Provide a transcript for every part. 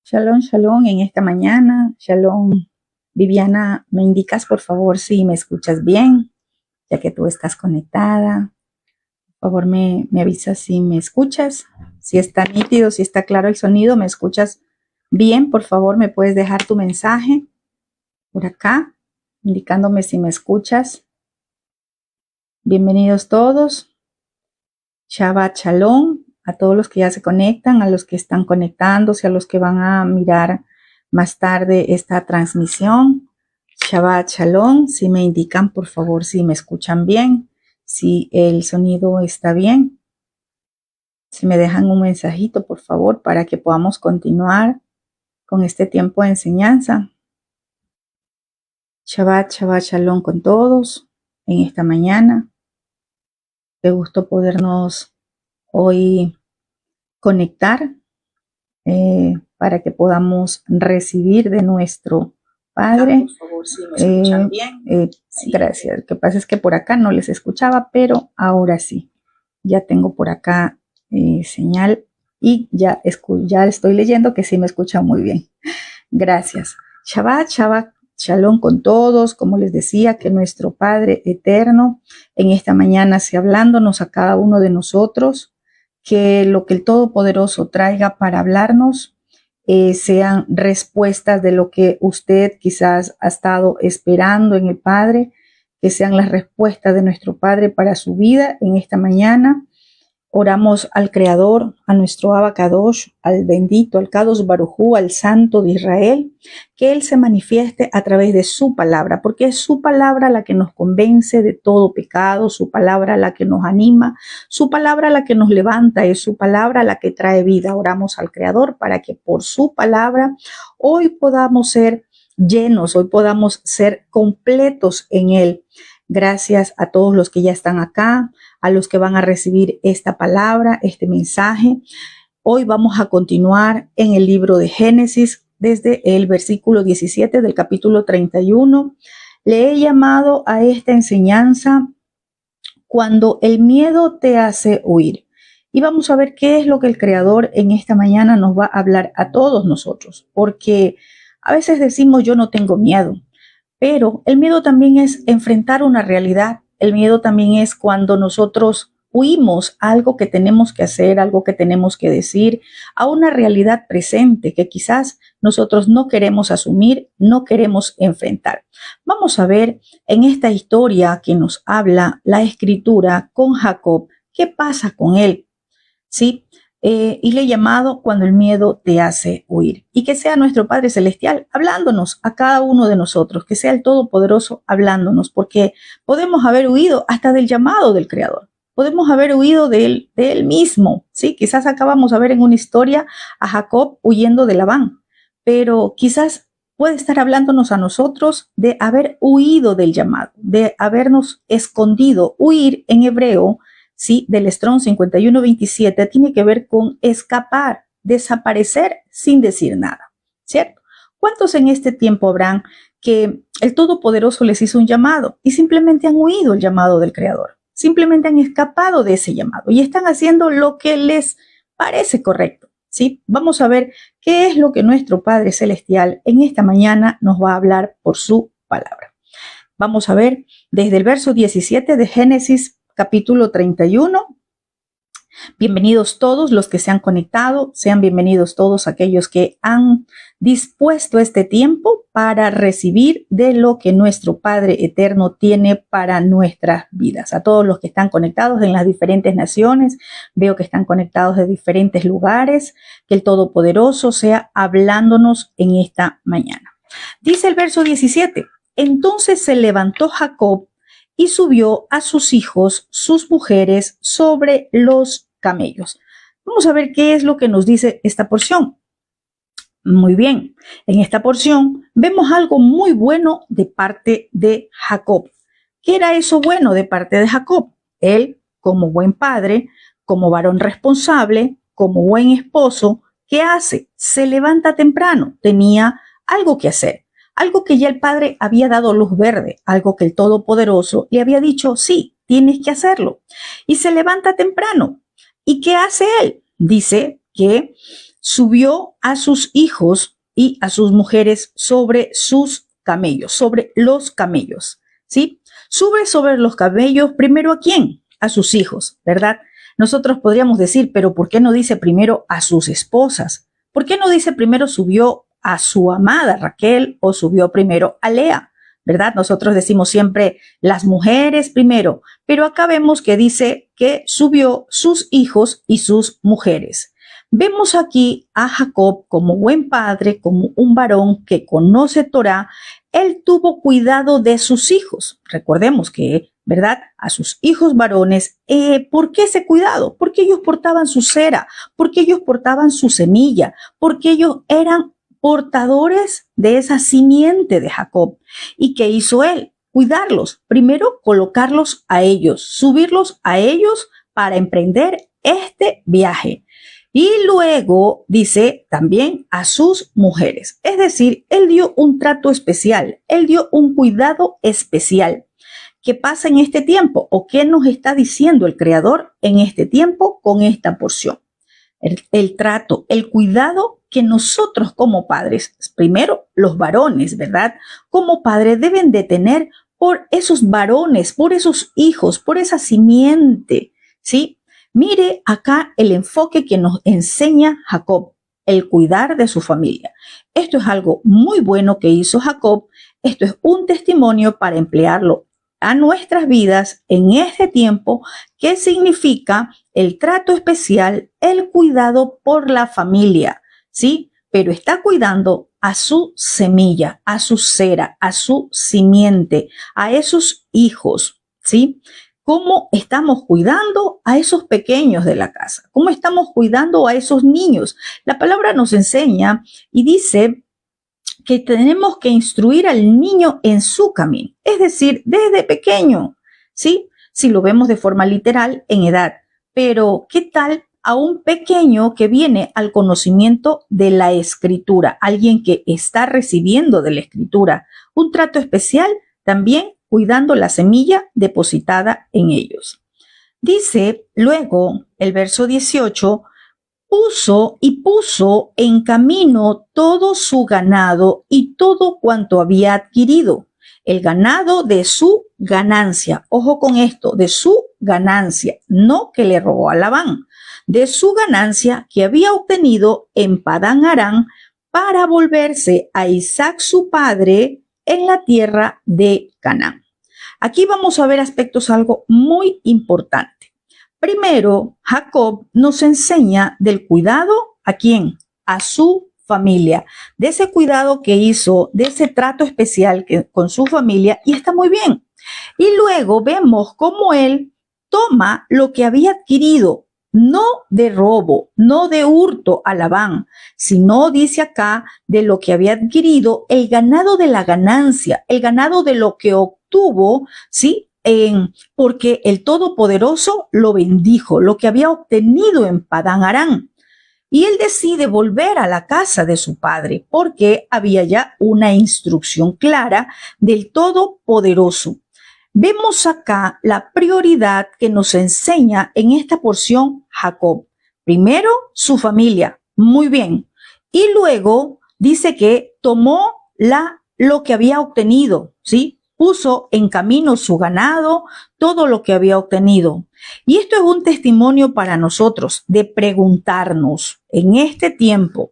Shalom, shalom en esta mañana. Shalom. Viviana, ¿me indicas por favor si me escuchas bien? Ya que tú estás conectada. Por favor, me avisas si me escuchas. Si está nítido, si está claro el sonido, ¿me escuchas bien? Por favor, me puedes dejar tu mensaje por acá, indicándome si me escuchas. Bienvenidos todos. Shabbat Shalom a todos los que ya se conectan, a los que están conectándose, a los que van a mirar más tarde esta transmisión. Shabbat Shalom. Si me indican, por favor, si me escuchan bien, si el sonido está bien. Si me dejan un mensajito, por favor, para que podamos continuar con este tiempo de enseñanza. Shabbat Shalom con todos en esta mañana. Qué gusto podernos hoy conectar para que podamos recibir de nuestro Padre. Por favor, si me escuchan bien. Sí. Gracias. Lo que pasa es que por acá no les escuchaba, pero ahora sí. Ya tengo por acá señal y ya estoy leyendo que sí me escuchan muy bien. Gracias. Shabbat Shalom con todos. Como les decía, que nuestro Padre eterno en esta mañana sea hablándonos a cada uno de nosotros, que lo que el Todopoderoso traiga para hablarnos sean respuestas de lo que usted quizás ha estado esperando en el Padre, que sean las respuestas de nuestro Padre para su vida en esta mañana. Oramos al Creador, a nuestro Abba Kadosh, al bendito, al Kadosh Baruj Hu, al Santo de Israel, que Él se manifieste a través de su palabra, porque es su palabra la que nos convence de todo pecado, su palabra la que nos anima, su palabra la que nos levanta, es su palabra la que trae vida. Oramos al Creador para que por su palabra hoy podamos ser llenos, hoy podamos ser completos en Él. Gracias a todos los que ya están acá, a los que van a recibir esta palabra, este mensaje. Hoy vamos a continuar en el libro de Génesis desde el versículo 17 del capítulo 31. Le he llamado a esta enseñanza cuando el miedo te hace huir. Y vamos a ver qué es lo que el Creador en esta mañana nos va a hablar a todos nosotros, porque a veces decimos yo no tengo miedo, pero el miedo también es enfrentar una realidad. El miedo también es cuando nosotros huimos a algo que tenemos que hacer, algo que tenemos que decir, a una realidad presente que quizás nosotros no queremos asumir, no queremos enfrentar. Vamos a ver en esta historia que nos habla la Escritura con Jacob, ¿qué pasa con él? ¿Sí? Y le he llamado cuando el miedo te hace huir. Y que sea nuestro Padre Celestial hablándonos a cada uno de nosotros, que sea el Todopoderoso hablándonos, porque podemos haber huido hasta del llamado del Creador. Podemos haber huido de él mismo, ¿sí? Quizás acabamos de ver en una historia a Jacob huyendo de Labán, pero quizás puede estar hablándonos a nosotros de haber huido del llamado, de habernos escondido. Huir en hebreo, ¿sí?, del Strong 5127 tiene que ver con escapar, desaparecer sin decir nada, ¿cierto? ¿Cuántos en este tiempo habrán que el Todopoderoso les hizo un llamado y simplemente han huido el llamado del Creador? Simplemente han escapado de ese llamado y están haciendo lo que les parece correcto, ¿sí? Vamos a ver qué es lo que nuestro Padre Celestial en esta mañana nos va a hablar por su palabra. Vamos a ver desde el verso 17 de Génesis capítulo 31. Bienvenidos todos los que se han conectado, sean bienvenidos todos aquellos que han dispuesto este tiempo para recibir de lo que nuestro Padre Eterno tiene para nuestras vidas. A todos los que están conectados en las diferentes naciones, veo que están conectados de diferentes lugares, que el Todopoderoso sea hablándonos en esta mañana. Dice el verso 17, entonces se levantó Jacob y subió a sus hijos, sus mujeres, sobre los camellos. Vamos a ver qué es lo que nos dice esta porción. Muy bien, en esta porción vemos algo muy bueno de parte de Jacob. ¿Qué era eso bueno de parte de Jacob? Él, como buen padre, como varón responsable, como buen esposo, ¿qué hace? Se levanta temprano, tenía algo que hacer. Algo que ya el Padre había dado luz verde, algo que el Todopoderoso le había dicho, sí, tienes que hacerlo. Y se levanta temprano. ¿Y qué hace él? Dice que subió a sus hijos y a sus mujeres sobre sus camellos, sobre los camellos, ¿sí? Sube sobre los camellos primero ¿a quién? A sus hijos, ¿verdad? Nosotros podríamos decir, pero ¿por qué no dice primero a sus esposas? ¿Por qué no dice primero subió a su amada Raquel o subió primero a Lea? ¿Verdad? Nosotros decimos siempre las mujeres primero, pero acá vemos que dice que subió sus hijos y sus mujeres. Vemos aquí a Jacob como buen padre, como un varón que conoce Torá. Él tuvo cuidado de sus hijos. Recordemos que, ¿verdad? A sus hijos varones. ¿Por qué ese cuidado? Porque ellos portaban su cera, porque ellos portaban su semilla, porque ellos eran portadores de esa simiente de Jacob. ¿Y qué hizo él? Cuidarlos. Primero, colocarlos a ellos, subirlos a ellos para emprender este viaje. Y luego dice también a sus mujeres. Es decir, él dio un trato especial, él dio un cuidado especial. ¿Qué pasa en este tiempo? ¿O qué nos está diciendo el Creador en este tiempo con esta porción? El trato, el cuidado que nosotros como padres, primero los varones, ¿verdad? Como padres deben de tener por esos varones, por esos hijos, por esa simiente, ¿sí? Mire acá el enfoque que nos enseña Jacob, el cuidar de su familia. Esto es algo muy bueno que hizo Jacob. Esto es un testimonio para emplearlo a nuestras vidas en este tiempo, que significa el trato especial, el cuidado por la familia, ¿sí? Pero está cuidando a su semilla, a su cera, a su simiente, a esos hijos, ¿sí? ¿Cómo estamos cuidando a esos pequeños de la casa? ¿Cómo estamos cuidando a esos niños? La palabra nos enseña y dice que tenemos que instruir al niño en su camino, es decir, desde pequeño, ¿sí? Si lo vemos de forma literal, en edad. Pero, ¿qué tal a un pequeño que viene al conocimiento de la escritura? Alguien que está recibiendo de la escritura un trato especial, también cuidando la semilla depositada en ellos. Dice luego el verso 18, puso en camino todo su ganado y todo cuanto había adquirido, el ganado de su ganancia. Ojo con esto, de su ganancia, no que le robó a Labán, de su ganancia que había obtenido en Padán Aram para volverse a Isaac su padre en la tierra de Canaán. Aquí vamos a ver aspectos algo muy importante. Primero, Jacob nos enseña del cuidado ¿a quién? A su familia, de ese cuidado que hizo, de ese trato especial con su familia, y está muy bien. Y luego vemos cómo él toma lo que había adquirido, no de robo, no de hurto a Labán, sino dice acá de lo que había adquirido, el ganado de la ganancia, el ganado de lo que obtuvo, ¿sí? Porque el Todopoderoso lo bendijo, lo que había obtenido en Padán Aram. Y él decide volver a la casa de su padre porque había ya una instrucción clara del Todopoderoso. Vemos acá la prioridad que nos enseña en esta porción Jacob. Primero, su familia. Muy bien. Y luego dice que tomó lo que había obtenido, ¿sí? Puso en camino su ganado, todo lo que había obtenido. Y esto es un testimonio para nosotros de preguntarnos en este tiempo,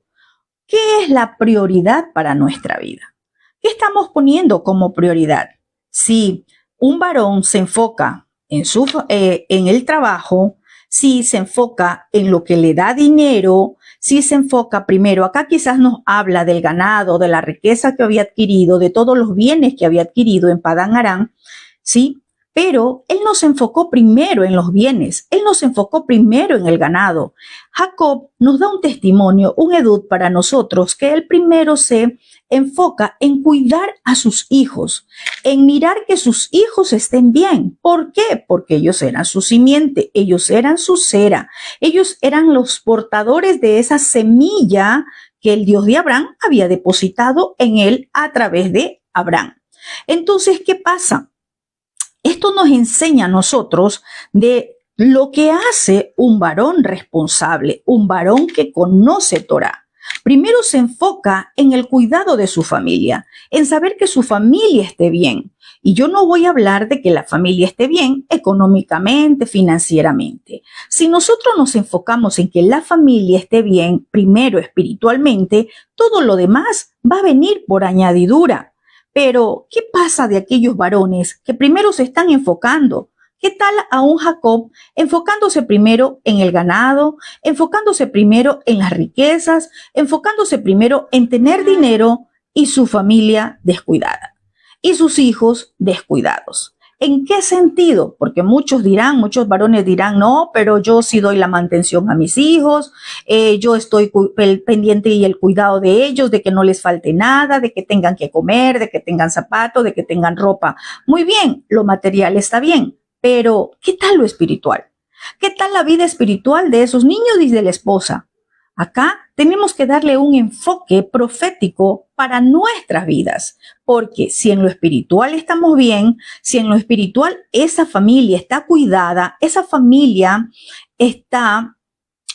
¿qué es la prioridad para nuestra vida? ¿Qué estamos poniendo como prioridad? Si un varón se enfoca en el trabajo, si se enfoca en lo que le da dinero, si se enfoca primero, acá quizás nos habla del ganado, de la riqueza que había adquirido, de todos los bienes que había adquirido en Padán Aram, ¿sí? Pero él no se enfocó primero en los bienes, él no se enfocó primero en el ganado. Jacob nos da un testimonio, un edut para nosotros, que él primero se enfoca en cuidar a sus hijos, en mirar que sus hijos estén bien. ¿Por qué? Porque ellos eran su simiente, ellos eran su cera, ellos eran los portadores de esa semilla que el Dios de Abraham había depositado en él a través de Abraham. Entonces, ¿qué pasa? Esto nos enseña a nosotros de lo que hace un varón responsable, un varón que conoce Torá. Primero se enfoca en el cuidado de su familia, en saber que su familia esté bien. Y yo no voy a hablar de que la familia esté bien económicamente, financieramente. Si nosotros nos enfocamos en que la familia esté bien, primero espiritualmente, todo lo demás va a venir por añadidura. Pero, ¿qué pasa de aquellos varones que primero se están enfocando? ¿Qué tal a un Jacob enfocándose primero en el ganado, enfocándose primero en las riquezas, enfocándose primero en tener dinero y su familia descuidada y sus hijos descuidados? ¿En qué sentido? Porque muchos varones dirán, no, pero yo sí doy la mantención a mis hijos, yo estoy pendiente y el cuidado de ellos, de que no les falte nada, de que tengan que comer, de que tengan zapatos, de que tengan ropa. Muy bien, lo material está bien. Pero, ¿qué tal lo espiritual? ¿Qué tal la vida espiritual de esos niños y de la esposa? Acá tenemos que darle un enfoque profético para nuestras vidas, porque si en lo espiritual estamos bien, si en lo espiritual esa familia está cuidada, esa familia está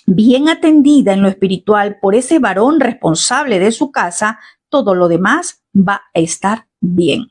bien atendida en lo espiritual por ese varón responsable de su casa, todo lo demás va a estar bien.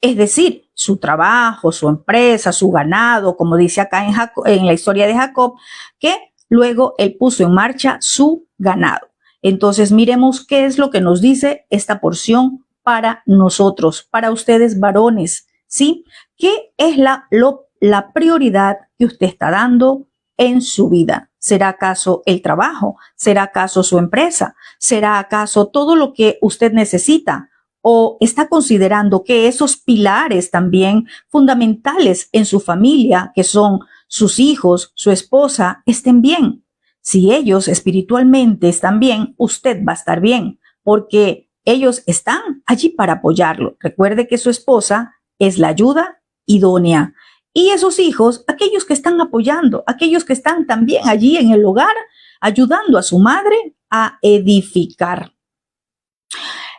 Es decir, su trabajo, su empresa, su ganado, como dice acá en la historia de Jacob, que luego él puso en marcha su ganado. Entonces miremos qué es lo que nos dice esta porción para nosotros, para ustedes varones, ¿sí? ¿Qué es la prioridad que usted está dando en su vida? ¿Será acaso el trabajo? ¿Será acaso su empresa? ¿Será acaso todo lo que usted necesita? ¿O está considerando que esos pilares también fundamentales en su familia, que son sus hijos, su esposa, estén bien? Si ellos espiritualmente están bien, usted va a estar bien, porque ellos están allí para apoyarlo. Recuerde que su esposa es la ayuda idónea. Y esos hijos, aquellos que están apoyando, aquellos que están también allí en el hogar, ayudando a su madre a edificar.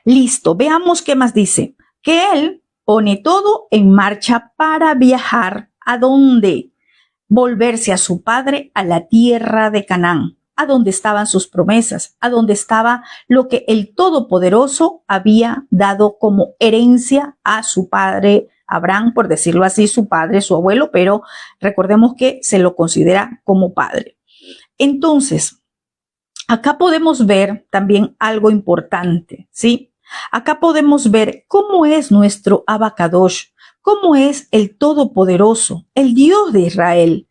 Listo, veamos qué más dice. Que él pone todo en marcha para viajar. ¿A dónde? Volverse a su padre, a la tierra de Canaán, a donde estaban sus promesas, a donde estaba lo que el Todopoderoso había dado como herencia a su padre Abraham, por decirlo así, su padre, su abuelo, pero recordemos que se lo considera como padre. Entonces, acá podemos ver también algo importante, ¿sí? Acá podemos ver cómo es nuestro Abacadosh, cómo es el Todopoderoso, el Dios de Israel.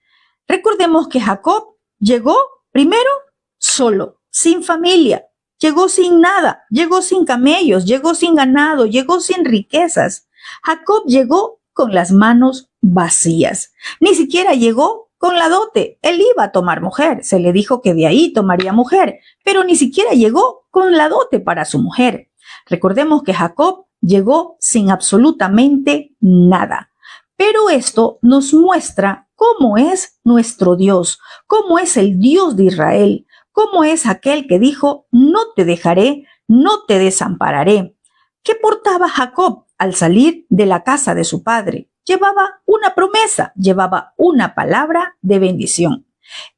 Recordemos que Jacob llegó primero solo, sin familia, llegó sin nada, llegó sin camellos, llegó sin ganado, llegó sin riquezas. Jacob llegó con las manos vacías, ni siquiera llegó con la dote. Él iba a tomar mujer, se le dijo que de ahí tomaría mujer, pero ni siquiera llegó con la dote para su mujer. Recordemos que Jacob llegó sin absolutamente nada. Pero esto nos muestra cómo es nuestro Dios, cómo es el Dios de Israel, cómo es aquel que dijo, no te dejaré, no te desampararé. ¿Qué portaba Jacob al salir de la casa de su padre? Llevaba una promesa, llevaba una palabra de bendición.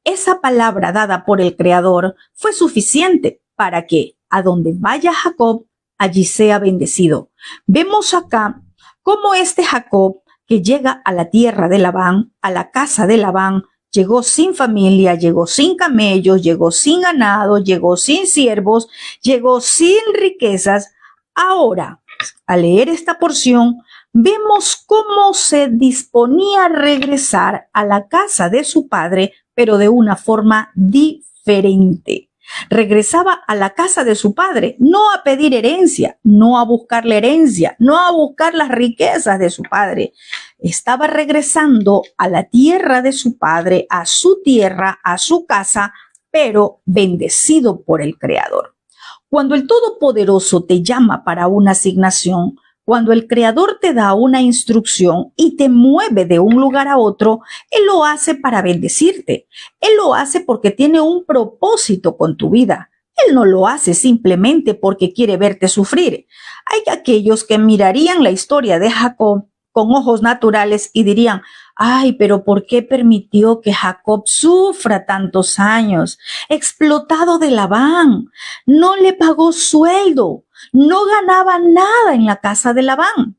Esa palabra dada por el Creador fue suficiente para que a donde vaya Jacob, allí sea bendecido. Vemos acá cómo este Jacob que llega a la tierra de Labán, a la casa de Labán, llegó sin familia, llegó sin camellos, llegó sin ganado, llegó sin siervos, llegó sin riquezas. Ahora, al leer esta porción, vemos cómo se disponía a regresar a la casa de su padre, pero de una forma diferente. Regresaba a la casa de su padre, no a pedir herencia, no a buscar la herencia, no a buscar las riquezas de su padre. Estaba regresando a la tierra de su padre, a su tierra, a su casa, pero bendecido por el Creador. Cuando el Todopoderoso te llama para una asignación, cuando el Creador te da una instrucción y te mueve de un lugar a otro, Él lo hace para bendecirte. Él lo hace porque tiene un propósito con tu vida. Él no lo hace simplemente porque quiere verte sufrir. Hay aquellos que mirarían la historia de Jacob con ojos naturales y dirían, ay, pero ¿por qué permitió que Jacob sufra tantos años? Explotado de Labán, no le pagó sueldo, no ganaba nada en la casa de Labán.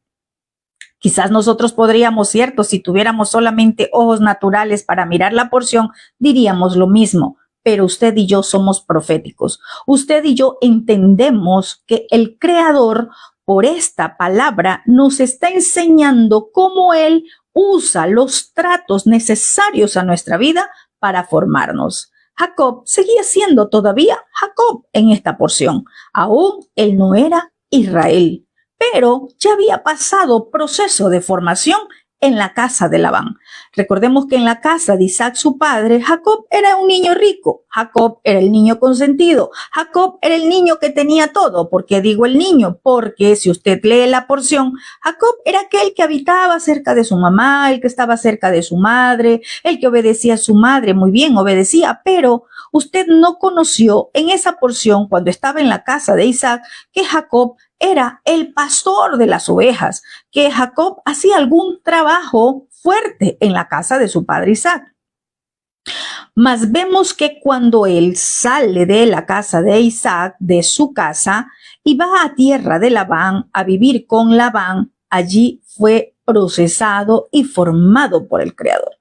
Quizás nosotros podríamos, cierto, si tuviéramos solamente ojos naturales para mirar la porción, diríamos lo mismo. Pero usted y yo somos proféticos. Usted y yo entendemos que el Creador, por esta palabra, nos está enseñando cómo Él usa los tratos necesarios a nuestra vida para formarnos. Jacob seguía siendo todavía Jacob en esta porción. Aún él no era Israel, pero ya había pasado proceso de formación en la casa de Labán. Recordemos que en la casa de Isaac, su padre, Jacob era un niño rico. Jacob era el niño consentido. Jacob era el niño que tenía todo. ¿Por qué digo el niño? Porque si usted lee la porción, Jacob era aquel que habitaba cerca de su mamá, el que estaba cerca de su madre, el que obedecía a su madre. Muy bien, obedecía, pero usted no conoció en esa porción, cuando estaba en la casa de Isaac, que Jacob era el pastor de las ovejas, que Jacob hacía algún trabajo fuerte en la casa de su padre Isaac. Mas vemos que cuando él sale de la casa de Isaac, de su casa, y va a tierra de Labán a vivir con Labán, allí fue procesado y formado por el Creador.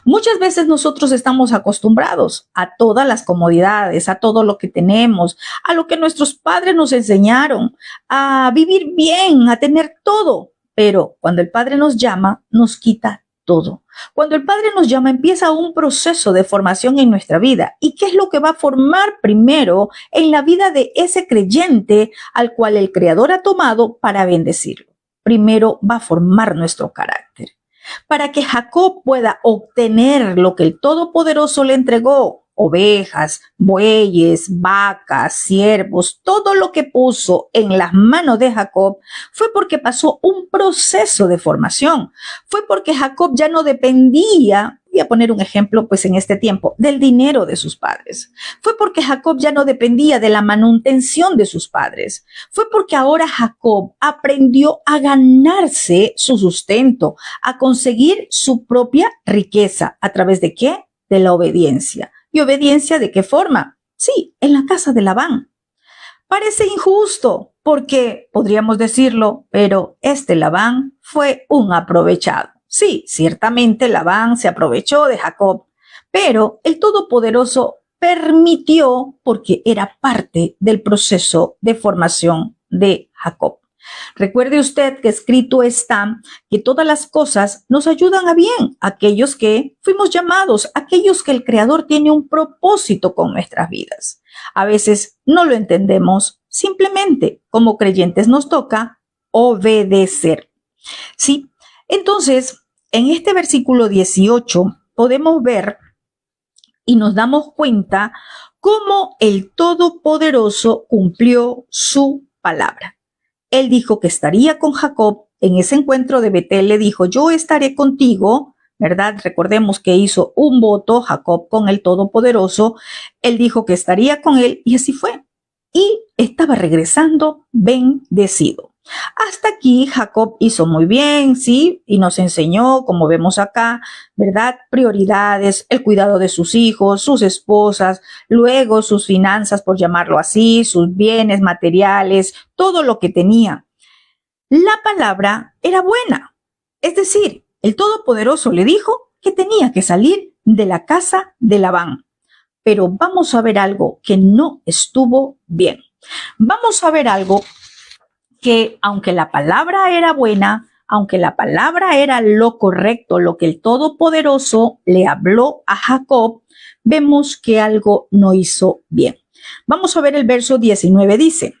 Muchas veces nosotros estamos acostumbrados a todas las comodidades, a todo lo que tenemos, a lo que nuestros padres nos enseñaron, a vivir bien, a tener todo. Pero cuando el Padre nos llama, nos quita todo. Cuando el Padre nos llama, empieza un proceso de formación en nuestra vida. ¿Y qué es lo que va a formar primero en la vida de ese creyente al cual el Creador ha tomado para bendecirlo? Primero va a formar nuestro carácter. Para que Jacob pueda obtener lo que el Todopoderoso le entregó, ovejas, bueyes, vacas, siervos, todo lo que puso en las manos de Jacob, fue porque pasó un proceso de formación. Fue porque Jacob ya no dependía, voy a poner un ejemplo pues en este tiempo, del dinero de sus padres. Fue porque Jacob ya no dependía de la manutención de sus padres. Fue porque ahora Jacob aprendió a ganarse su sustento, a conseguir su propia riqueza. ¿A través de qué? De la obediencia. ¿Y obediencia de qué forma? Sí, en la casa de Labán. Parece injusto, porque podríamos decirlo, pero este Labán fue un aprovechado. Sí, ciertamente Labán se aprovechó de Jacob, pero el Todopoderoso permitió porque era parte del proceso de formación de Jacob. Recuerde usted que escrito está que todas las cosas nos ayudan a bien, aquellos que fuimos llamados, aquellos que el Creador tiene un propósito con nuestras vidas. A veces no lo entendemos, simplemente como creyentes nos toca obedecer. ¿Sí? Entonces, en este versículo 18 podemos ver y nos damos cuenta cómo el Todopoderoso cumplió su palabra. Él dijo que estaría con Jacob. En ese encuentro de Betel le dijo, yo estaré contigo, ¿verdad? Recordemos que hizo un voto Jacob con el Todopoderoso. Él dijo que estaría con él y así fue. Y estaba regresando bendecido. Hasta aquí Jacob hizo muy bien, ¿sí? Y nos enseñó, como vemos acá, ¿verdad? Prioridades, el cuidado de sus hijos, sus esposas, luego sus finanzas, por llamarlo así, sus bienes materiales, todo lo que tenía. La palabra era buena. Es decir, el Todopoderoso le dijo que tenía que salir de la casa de Labán. Pero vamos a ver algo que no estuvo bien. Vamos a ver algo que aunque la palabra era buena, aunque la palabra era lo correcto, lo que el Todopoderoso le habló a Jacob, vemos que algo no hizo bien. Vamos a ver el verso 19, dice,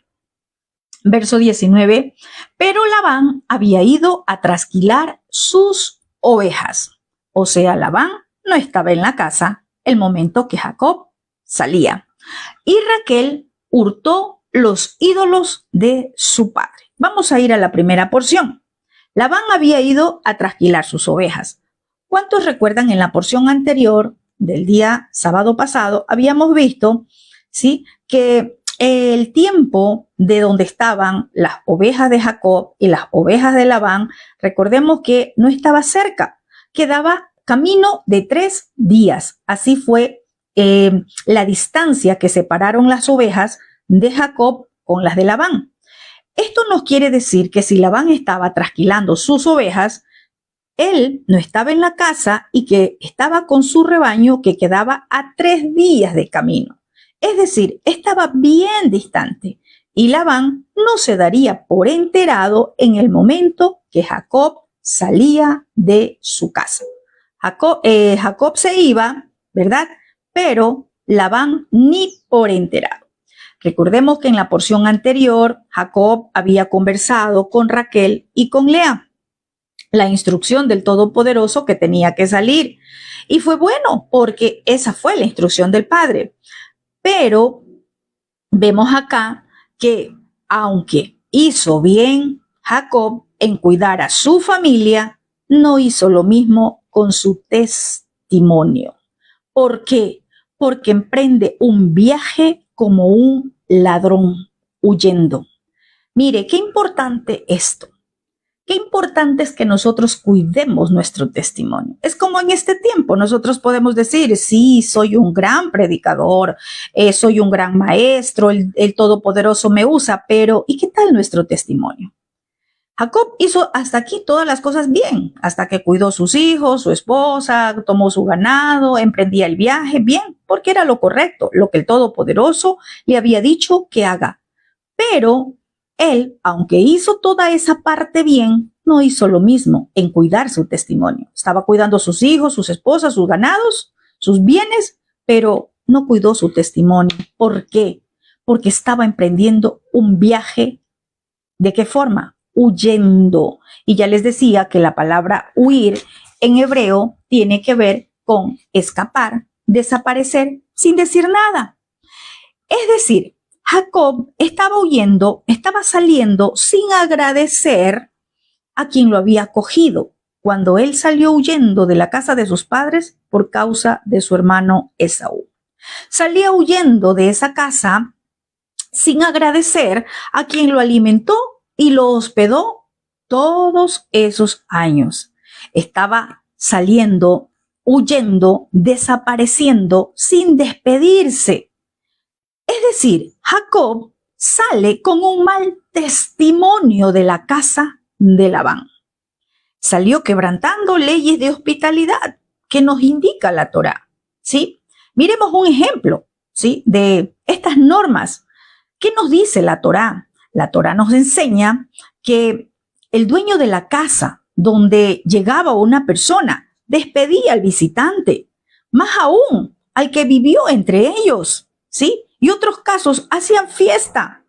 verso 19, pero Labán había ido a trasquilar sus ovejas. O sea, Labán no estaba en la casa el momento que Jacob salía. Y Raquel hurtó los ídolos de su padre. Vamos a ir a la primera porción. Labán había ido a trasquilar sus ovejas. ¿Cuántos recuerdan en la porción anterior del día sábado pasado? Habíamos visto, ¿sí?, que el tiempo de donde estaban las ovejas de Jacob y las ovejas de Labán, recordemos que no estaba cerca, quedaba camino de 3 días. Así fue la distancia que separaron las ovejas de Jacob con las de Labán. Esto nos quiere decir que si Labán estaba trasquilando sus ovejas, él no estaba en la casa y que estaba con su rebaño que quedaba a 3 días de camino. Es decir, estaba bien distante y Labán no se daría por enterado en el momento que Jacob salía de su casa. Jacob se iba, ¿verdad? Pero Labán ni por enterado. Recordemos que en la porción anterior, Jacob había conversado con Raquel y con Lea la instrucción del Todopoderoso que tenía que salir. Y fue bueno porque esa fue la instrucción del Padre. Pero vemos acá que aunque hizo bien Jacob en cuidar a su familia, no hizo lo mismo con su testimonio. ¿Por qué? Porque emprende un viaje como un ladrón huyendo. Mire, qué importante esto. Qué importante es que nosotros cuidemos nuestro testimonio. Es como en este tiempo nosotros podemos decir, sí, soy un gran predicador, soy un gran maestro, el Todopoderoso me usa, pero ¿y qué tal nuestro testimonio? Jacob hizo hasta aquí todas las cosas bien, hasta que cuidó sus hijos, su esposa, tomó su ganado, emprendía el viaje, bien, porque era lo correcto, lo que el Todopoderoso le había dicho que haga. Pero él, aunque hizo toda esa parte bien, no hizo lo mismo en cuidar su testimonio. Estaba cuidando a sus hijos, sus esposas, sus ganados, sus bienes, pero no cuidó su testimonio. ¿Por qué? Porque estaba emprendiendo un viaje. ¿De qué forma? Huyendo. Y ya les decía que la palabra huir en hebreo tiene que ver con escapar, desaparecer sin decir nada. Es decir, Jacob estaba huyendo, estaba saliendo sin agradecer a quien lo había acogido cuando él salió huyendo de la casa de sus padres por causa de su hermano Esaú. Salía huyendo de esa casa sin agradecer a quien lo alimentó y lo hospedó todos esos años. Estaba saliendo, huyendo, desapareciendo sin despedirse. Es decir, Jacob sale con un mal testimonio de la casa de Labán. Salió quebrantando leyes de hospitalidad que nos indica la Torá, ¿sí? Miremos un ejemplo, ¿sí? De estas normas. ¿Qué nos dice la Torá? La Torá nos enseña que el dueño de la casa donde llegaba una persona despedía al visitante, más aún al que vivió entre ellos, ¿sí? Y otros casos hacían fiesta,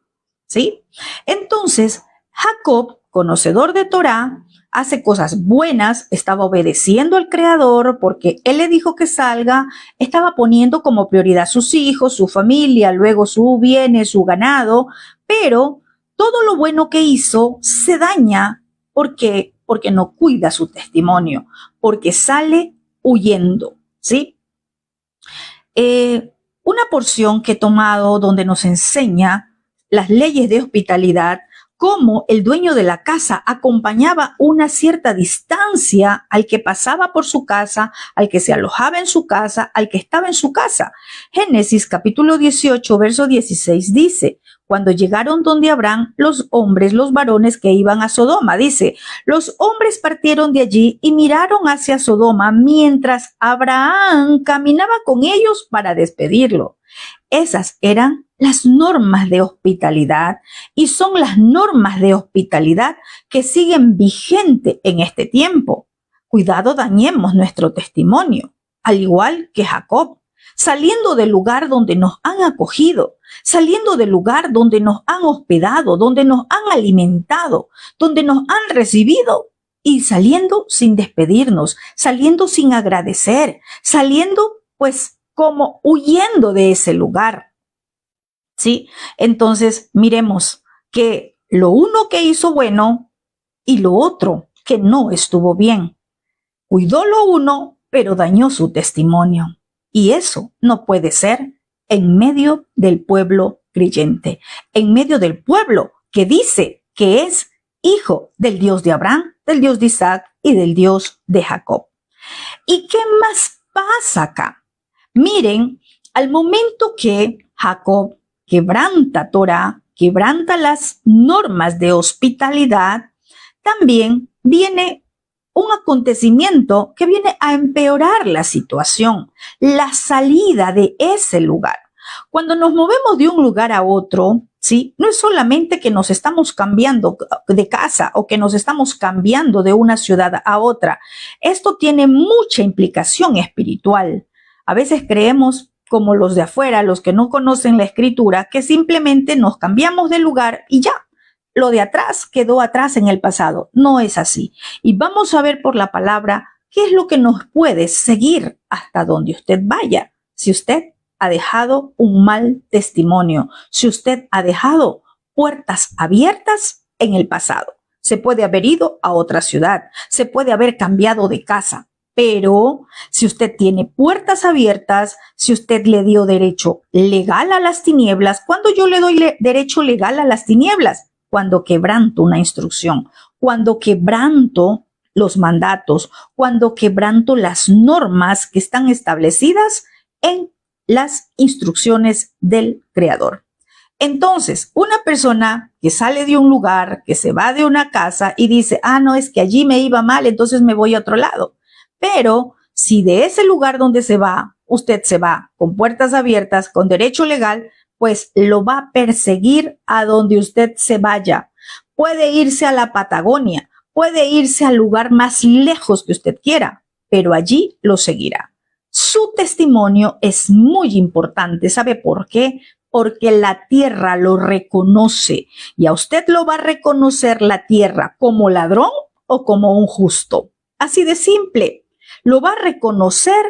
¿sí? Entonces, Jacob, conocedor de Torá, hace cosas buenas, estaba obedeciendo al Creador porque él le dijo que salga, estaba poniendo como prioridad sus hijos, su familia, luego su bienes, su ganado, pero todo lo bueno que hizo se daña porque no cuida su testimonio, porque sale huyendo, ¿sí? Una porción que he tomado donde nos enseña las leyes de hospitalidad, cómo el dueño de la casa acompañaba una cierta distancia al que pasaba por su casa, al que se alojaba en su casa, al que estaba en su casa. Génesis capítulo 18, verso 16 dice, cuando llegaron donde Abraham, los hombres, los varones que iban a Sodoma, dice, los hombres partieron de allí y miraron hacia Sodoma mientras Abraham caminaba con ellos para despedirlo. Esas eran las normas de hospitalidad y son las normas de hospitalidad que siguen vigente en este tiempo. Cuidado, dañemos nuestro testimonio, al igual que Jacob, saliendo del lugar donde nos han acogido, saliendo del lugar donde nos han hospedado, donde nos han alimentado, donde nos han recibido y saliendo sin despedirnos, saliendo sin agradecer, saliendo pues como huyendo de ese lugar. ¿Sí? Entonces, miremos que lo uno que hizo bueno y lo otro que no estuvo bien. Cuidó lo uno, pero dañó su testimonio. Y eso no puede ser en medio del pueblo creyente, en medio del pueblo que dice que es hijo del Dios de Abraham, del Dios de Isaac y del Dios de Jacob. ¿Y qué más pasa acá? Miren, al momento que Jacob quebranta Torah, quebranta las normas de hospitalidad, también viene un acontecimiento que viene a empeorar la situación, la salida de ese lugar. Cuando nos movemos de un lugar a otro, ¿sí? No es solamente que nos estamos cambiando de casa o que nos estamos cambiando de una ciudad a otra. Esto tiene mucha implicación espiritual. A veces creemos, como los de afuera, los que no conocen la escritura, que simplemente nos cambiamos de lugar y ya. Lo de atrás quedó atrás en el pasado. No es así. Y vamos a ver por la palabra qué es lo que nos puede seguir hasta donde usted vaya. Si usted ha dejado un mal testimonio, si usted ha dejado puertas abiertas en el pasado. Se puede haber ido a otra ciudad, se puede haber cambiado de casa, pero si usted tiene puertas abiertas, si usted le dio derecho legal a las tinieblas, ¿cuándo yo le doy derecho legal a las tinieblas? Cuando quebranto una instrucción, cuando quebranto los mandatos, cuando quebranto las normas que están establecidas en las instrucciones del Creador. Entonces, una persona que sale de un lugar, que se va de una casa y dice, no, es que allí me iba mal, entonces me voy a otro lado. Pero si de ese lugar donde se va, usted se va con puertas abiertas, con derecho legal, pues lo va a perseguir a donde usted se vaya. Puede irse a la Patagonia, puede irse al lugar más lejos que usted quiera, pero allí lo seguirá. Su testimonio es muy importante. ¿Sabe por qué? Porque la tierra lo reconoce y a usted lo va a reconocer la tierra como ladrón o como un justo. Así de simple. Lo va a reconocer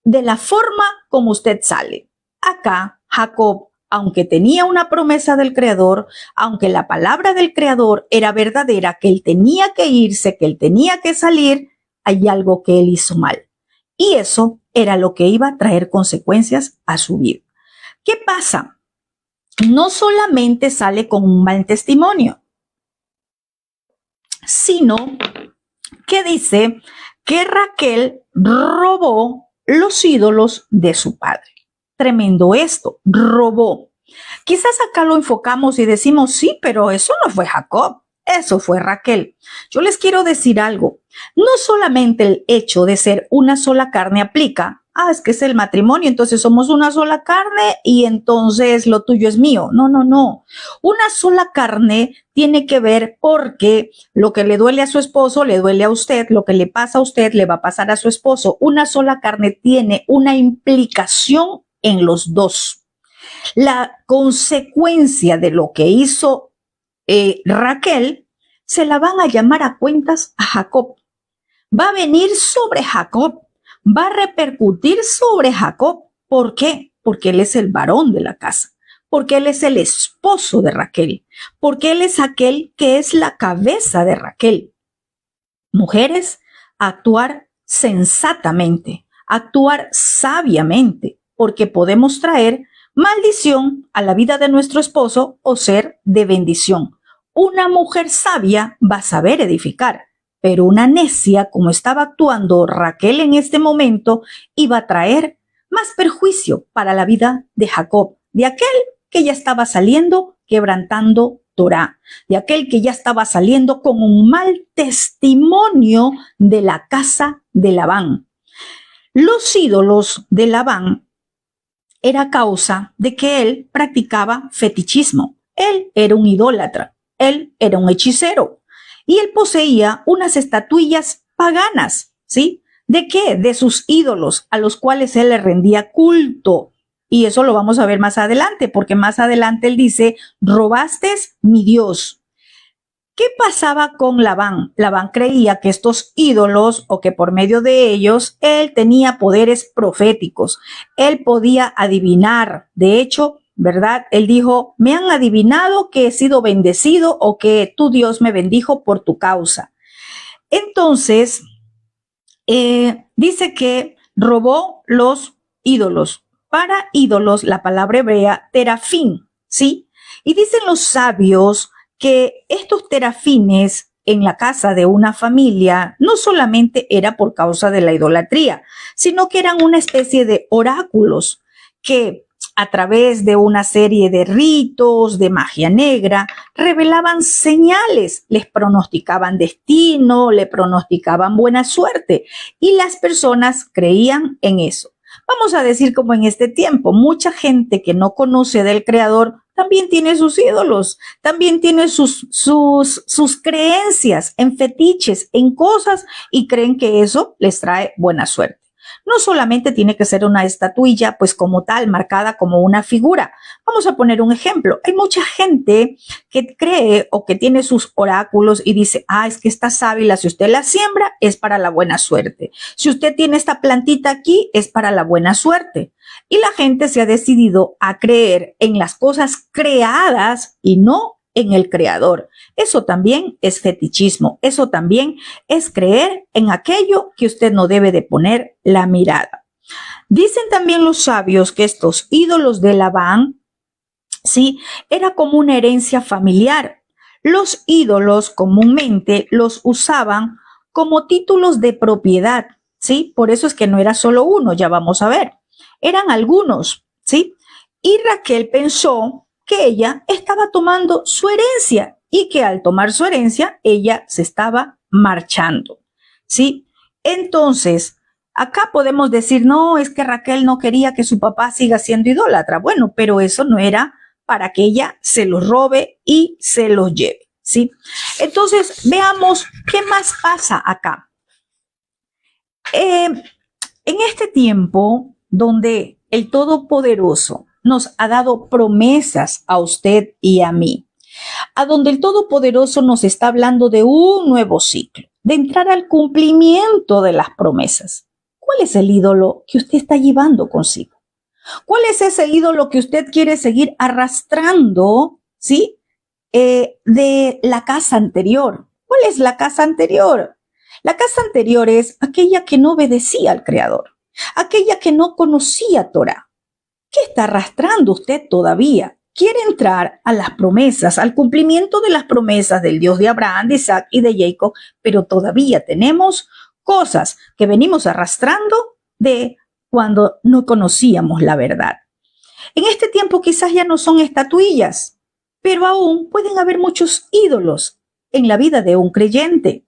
de la forma como usted sale. Acá, Jacob, aunque tenía una promesa del Creador, aunque la palabra del Creador era verdadera, que él tenía que irse, que él tenía que salir, hay algo que él hizo mal. Y eso era lo que iba a traer consecuencias a su vida. ¿Qué pasa? No solamente sale con un mal testimonio, sino que dice que Raquel robó los ídolos de su padre. Tremendo esto, robó. Quizás acá lo enfocamos y decimos, sí, pero eso no fue Jacob, eso fue Raquel. Yo les quiero decir algo. No solamente el hecho de ser una sola carne aplica, es que es el matrimonio, entonces somos una sola carne y entonces lo tuyo es mío. No, no, no. Una sola carne tiene que ver porque lo que le duele a su esposo le duele a usted, lo que le pasa a usted le va a pasar a su esposo. Una sola carne tiene una implicación en los dos. La consecuencia de lo que hizo Raquel se la van a llamar a cuentas a Jacob. Va a venir sobre Jacob, va a repercutir sobre Jacob. ¿Por qué? Porque él es el varón de la casa, porque él es el esposo de Raquel, porque él es aquel que es la cabeza de Raquel. Mujeres, actuar sensatamente, actuar sabiamente, porque podemos traer maldición a la vida de nuestro esposo o ser de bendición. Una mujer sabia va a saber edificar, pero una necia, como estaba actuando Raquel en este momento, iba a traer más perjuicio para la vida de Jacob, de aquel que ya estaba saliendo quebrantando Torah, de aquel que ya estaba saliendo con un mal testimonio de la casa de Labán. Los ídolos de Labán era causa de que él practicaba fetichismo. Él era un idólatra, él era un hechicero y él poseía unas estatuillas paganas, ¿sí? ¿De qué? De sus ídolos a los cuales él le rendía culto. Y eso lo vamos a ver más adelante, porque más adelante él dice, robaste mi Dios. ¿Qué pasaba con Labán? Labán creía que estos ídolos o que por medio de ellos él tenía poderes proféticos. Él podía adivinar. De hecho, ¿verdad? Él dijo, me han adivinado que he sido bendecido o que tu Dios me bendijo por tu causa. Entonces, dice que robó los ídolos. Para ídolos, la palabra hebrea terafín ¿sí? Y dicen los sabios que estos terafines en la casa de una familia no solamente era por causa de la idolatría, sino que eran una especie de oráculos que a través de una serie de ritos, de magia negra, revelaban señales, les pronosticaban destino, le pronosticaban buena suerte y las personas creían en eso. Vamos a decir como en este tiempo, mucha gente que no conoce del Creador también tiene sus ídolos, también tiene sus creencias en fetiches, en cosas y creen que eso les trae buena suerte. No solamente tiene que ser una estatuilla, pues como tal, marcada como una figura. Vamos a poner un ejemplo. Hay mucha gente que cree o que tiene sus oráculos y dice, es que esta sábila, si usted la siembra, es para la buena suerte. Si usted tiene esta plantita aquí, es para la buena suerte. Y la gente se ha decidido a creer en las cosas creadas y no en el Creador. Eso también es fetichismo. Eso también es creer en aquello que usted no debe de poner la mirada. Dicen también los sabios que estos ídolos de Labán, sí, era como una herencia familiar. Los ídolos comúnmente los usaban como títulos de propiedad, ¿sí? Por eso es que no era solo uno, ya vamos a ver. Eran algunos, ¿sí? Y Raquel pensó que ella estaba tomando su herencia y que al tomar su herencia, ella se estaba marchando, ¿sí? Entonces, acá podemos decir, no, es que Raquel no quería que su papá siga siendo idólatra. Bueno, pero eso no era para que ella se los robe y se los lleve, ¿sí? Entonces, veamos qué más pasa acá. En este tiempo donde el Todopoderoso nos ha dado promesas a usted y a mí, a donde el Todopoderoso nos está hablando de un nuevo ciclo, de entrar al cumplimiento de las promesas. ¿Cuál es el ídolo que usted está llevando consigo? ¿Cuál es ese ídolo que usted quiere seguir arrastrando, ¿sí? De la casa anterior. ¿Cuál es la casa anterior? La casa anterior es aquella que no obedecía al Creador, aquella que no conocía Torah. ¿Qué está arrastrando usted todavía? Quiere entrar a las promesas, al cumplimiento de las promesas del Dios de Abraham, de Isaac y de Jacob, pero todavía tenemos cosas que venimos arrastrando de cuando no conocíamos la verdad. En este tiempo quizás ya no son estatuillas, pero aún pueden haber muchos ídolos en la vida de un creyente.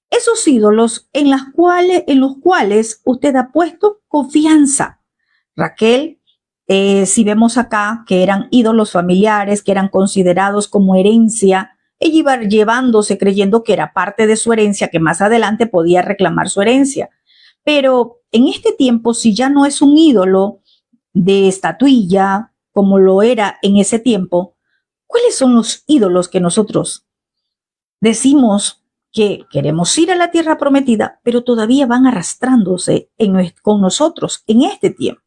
Esos ídolos en los cuales usted ha puesto confianza. Raquel, si vemos acá que eran ídolos familiares, que eran considerados como herencia, ella iba llevándose creyendo que era parte de su herencia, que más adelante podía reclamar su herencia. Pero en este tiempo, si ya no es un ídolo de estatuilla, como lo era en ese tiempo, ¿cuáles son los ídolos que nosotros decimos que queremos ir a la tierra prometida, pero todavía van arrastrándose con nosotros en este tiempo?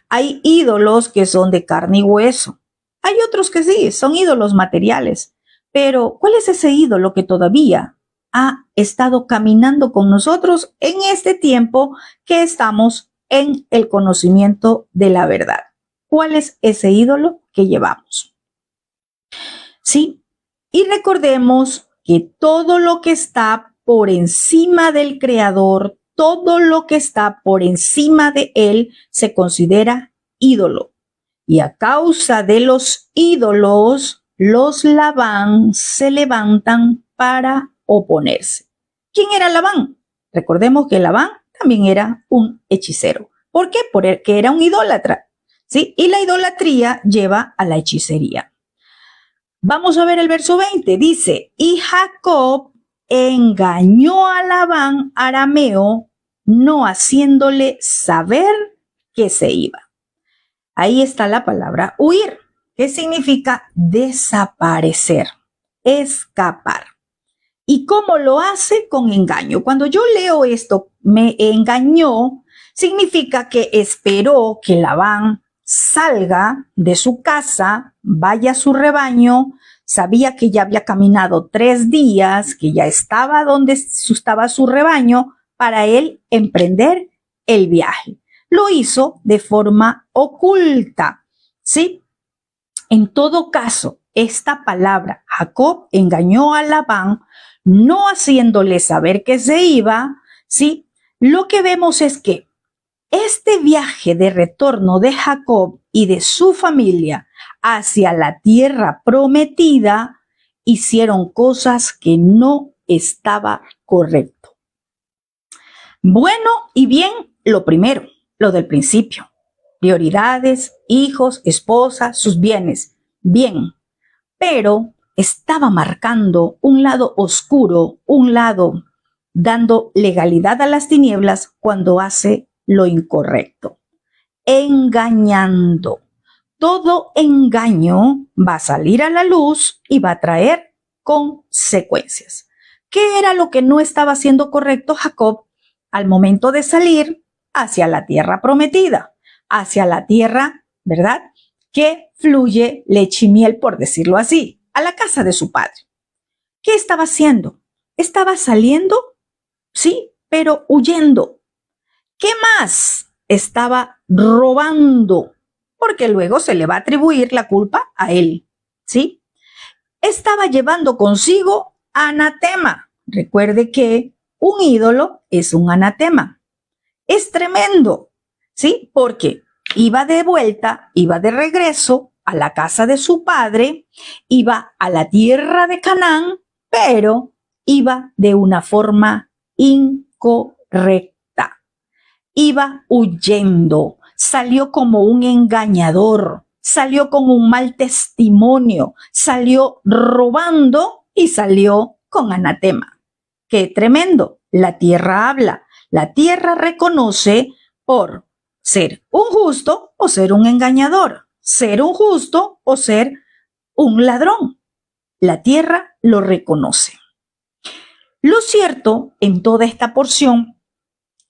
Hay ídolos que son de carne y hueso. Hay otros que sí, son ídolos materiales. Pero, ¿cuál es ese ídolo que todavía ha estado caminando con nosotros en este tiempo que estamos en el conocimiento de la verdad? ¿Cuál es ese ídolo que llevamos? Sí, y recordemos que todo lo que está por encima del Creador, todo lo que está por encima de él se considera ídolo. Y a causa de los ídolos, los Labán se levantan para oponerse. ¿Quién era Labán? Recordemos que Labán también era un hechicero. ¿Por qué? Porque era un idólatra, ¿sí? Y la idolatría lleva a la hechicería. Vamos a ver el verso 20. Dice, y Jacob engañó a Labán arameo, no haciéndole saber que se iba. Ahí está la palabra huir, que significa desaparecer, escapar. ¿Y cómo lo hace? Con engaño. Cuando yo leo esto, me engañó, significa que esperó que Labán salga de su casa, vaya a su rebaño, sabía que ya había caminado 3 días, que ya estaba donde estaba su rebaño, para él emprender el viaje. Lo hizo de forma oculta, ¿sí? En todo caso, esta palabra, Jacob engañó a Labán, no haciéndole saber que se iba, ¿sí? Lo que vemos es que este viaje de retorno de Jacob y de su familia hacia la tierra prometida hicieron cosas que no estaba correcto. Bueno y bien, lo primero, lo del principio. Prioridades, hijos, esposa, sus bienes. Bien, pero estaba marcando un lado oscuro, un lado dando legalidad a las tinieblas cuando hace lo incorrecto. Engañando. Todo engaño va a salir a la luz y va a traer consecuencias. ¿Qué era lo que no estaba haciendo correcto Jacob al momento de salir hacia la tierra prometida? Hacia la tierra, ¿verdad?, que fluye leche y miel, por decirlo así, a la casa de su padre. ¿Qué estaba haciendo? Estaba saliendo, sí, pero huyendo. ¿Qué más? Estaba robando, porque luego se le va a atribuir la culpa a él, ¿sí? Estaba llevando consigo anatema. Recuerde que un ídolo es un anatema. Es tremendo, ¿sí? Porque iba de vuelta, iba de regreso a la casa de su padre, iba a la tierra de Canaán, pero iba de una forma incorrecta. Iba huyendo, salió como un engañador, salió con un mal testimonio, salió robando y salió con anatema. ¡Qué tremendo! La tierra habla, la tierra reconoce por ser un justo o ser un engañador, ser un justo o ser un ladrón. La tierra lo reconoce. Lo cierto en toda esta porción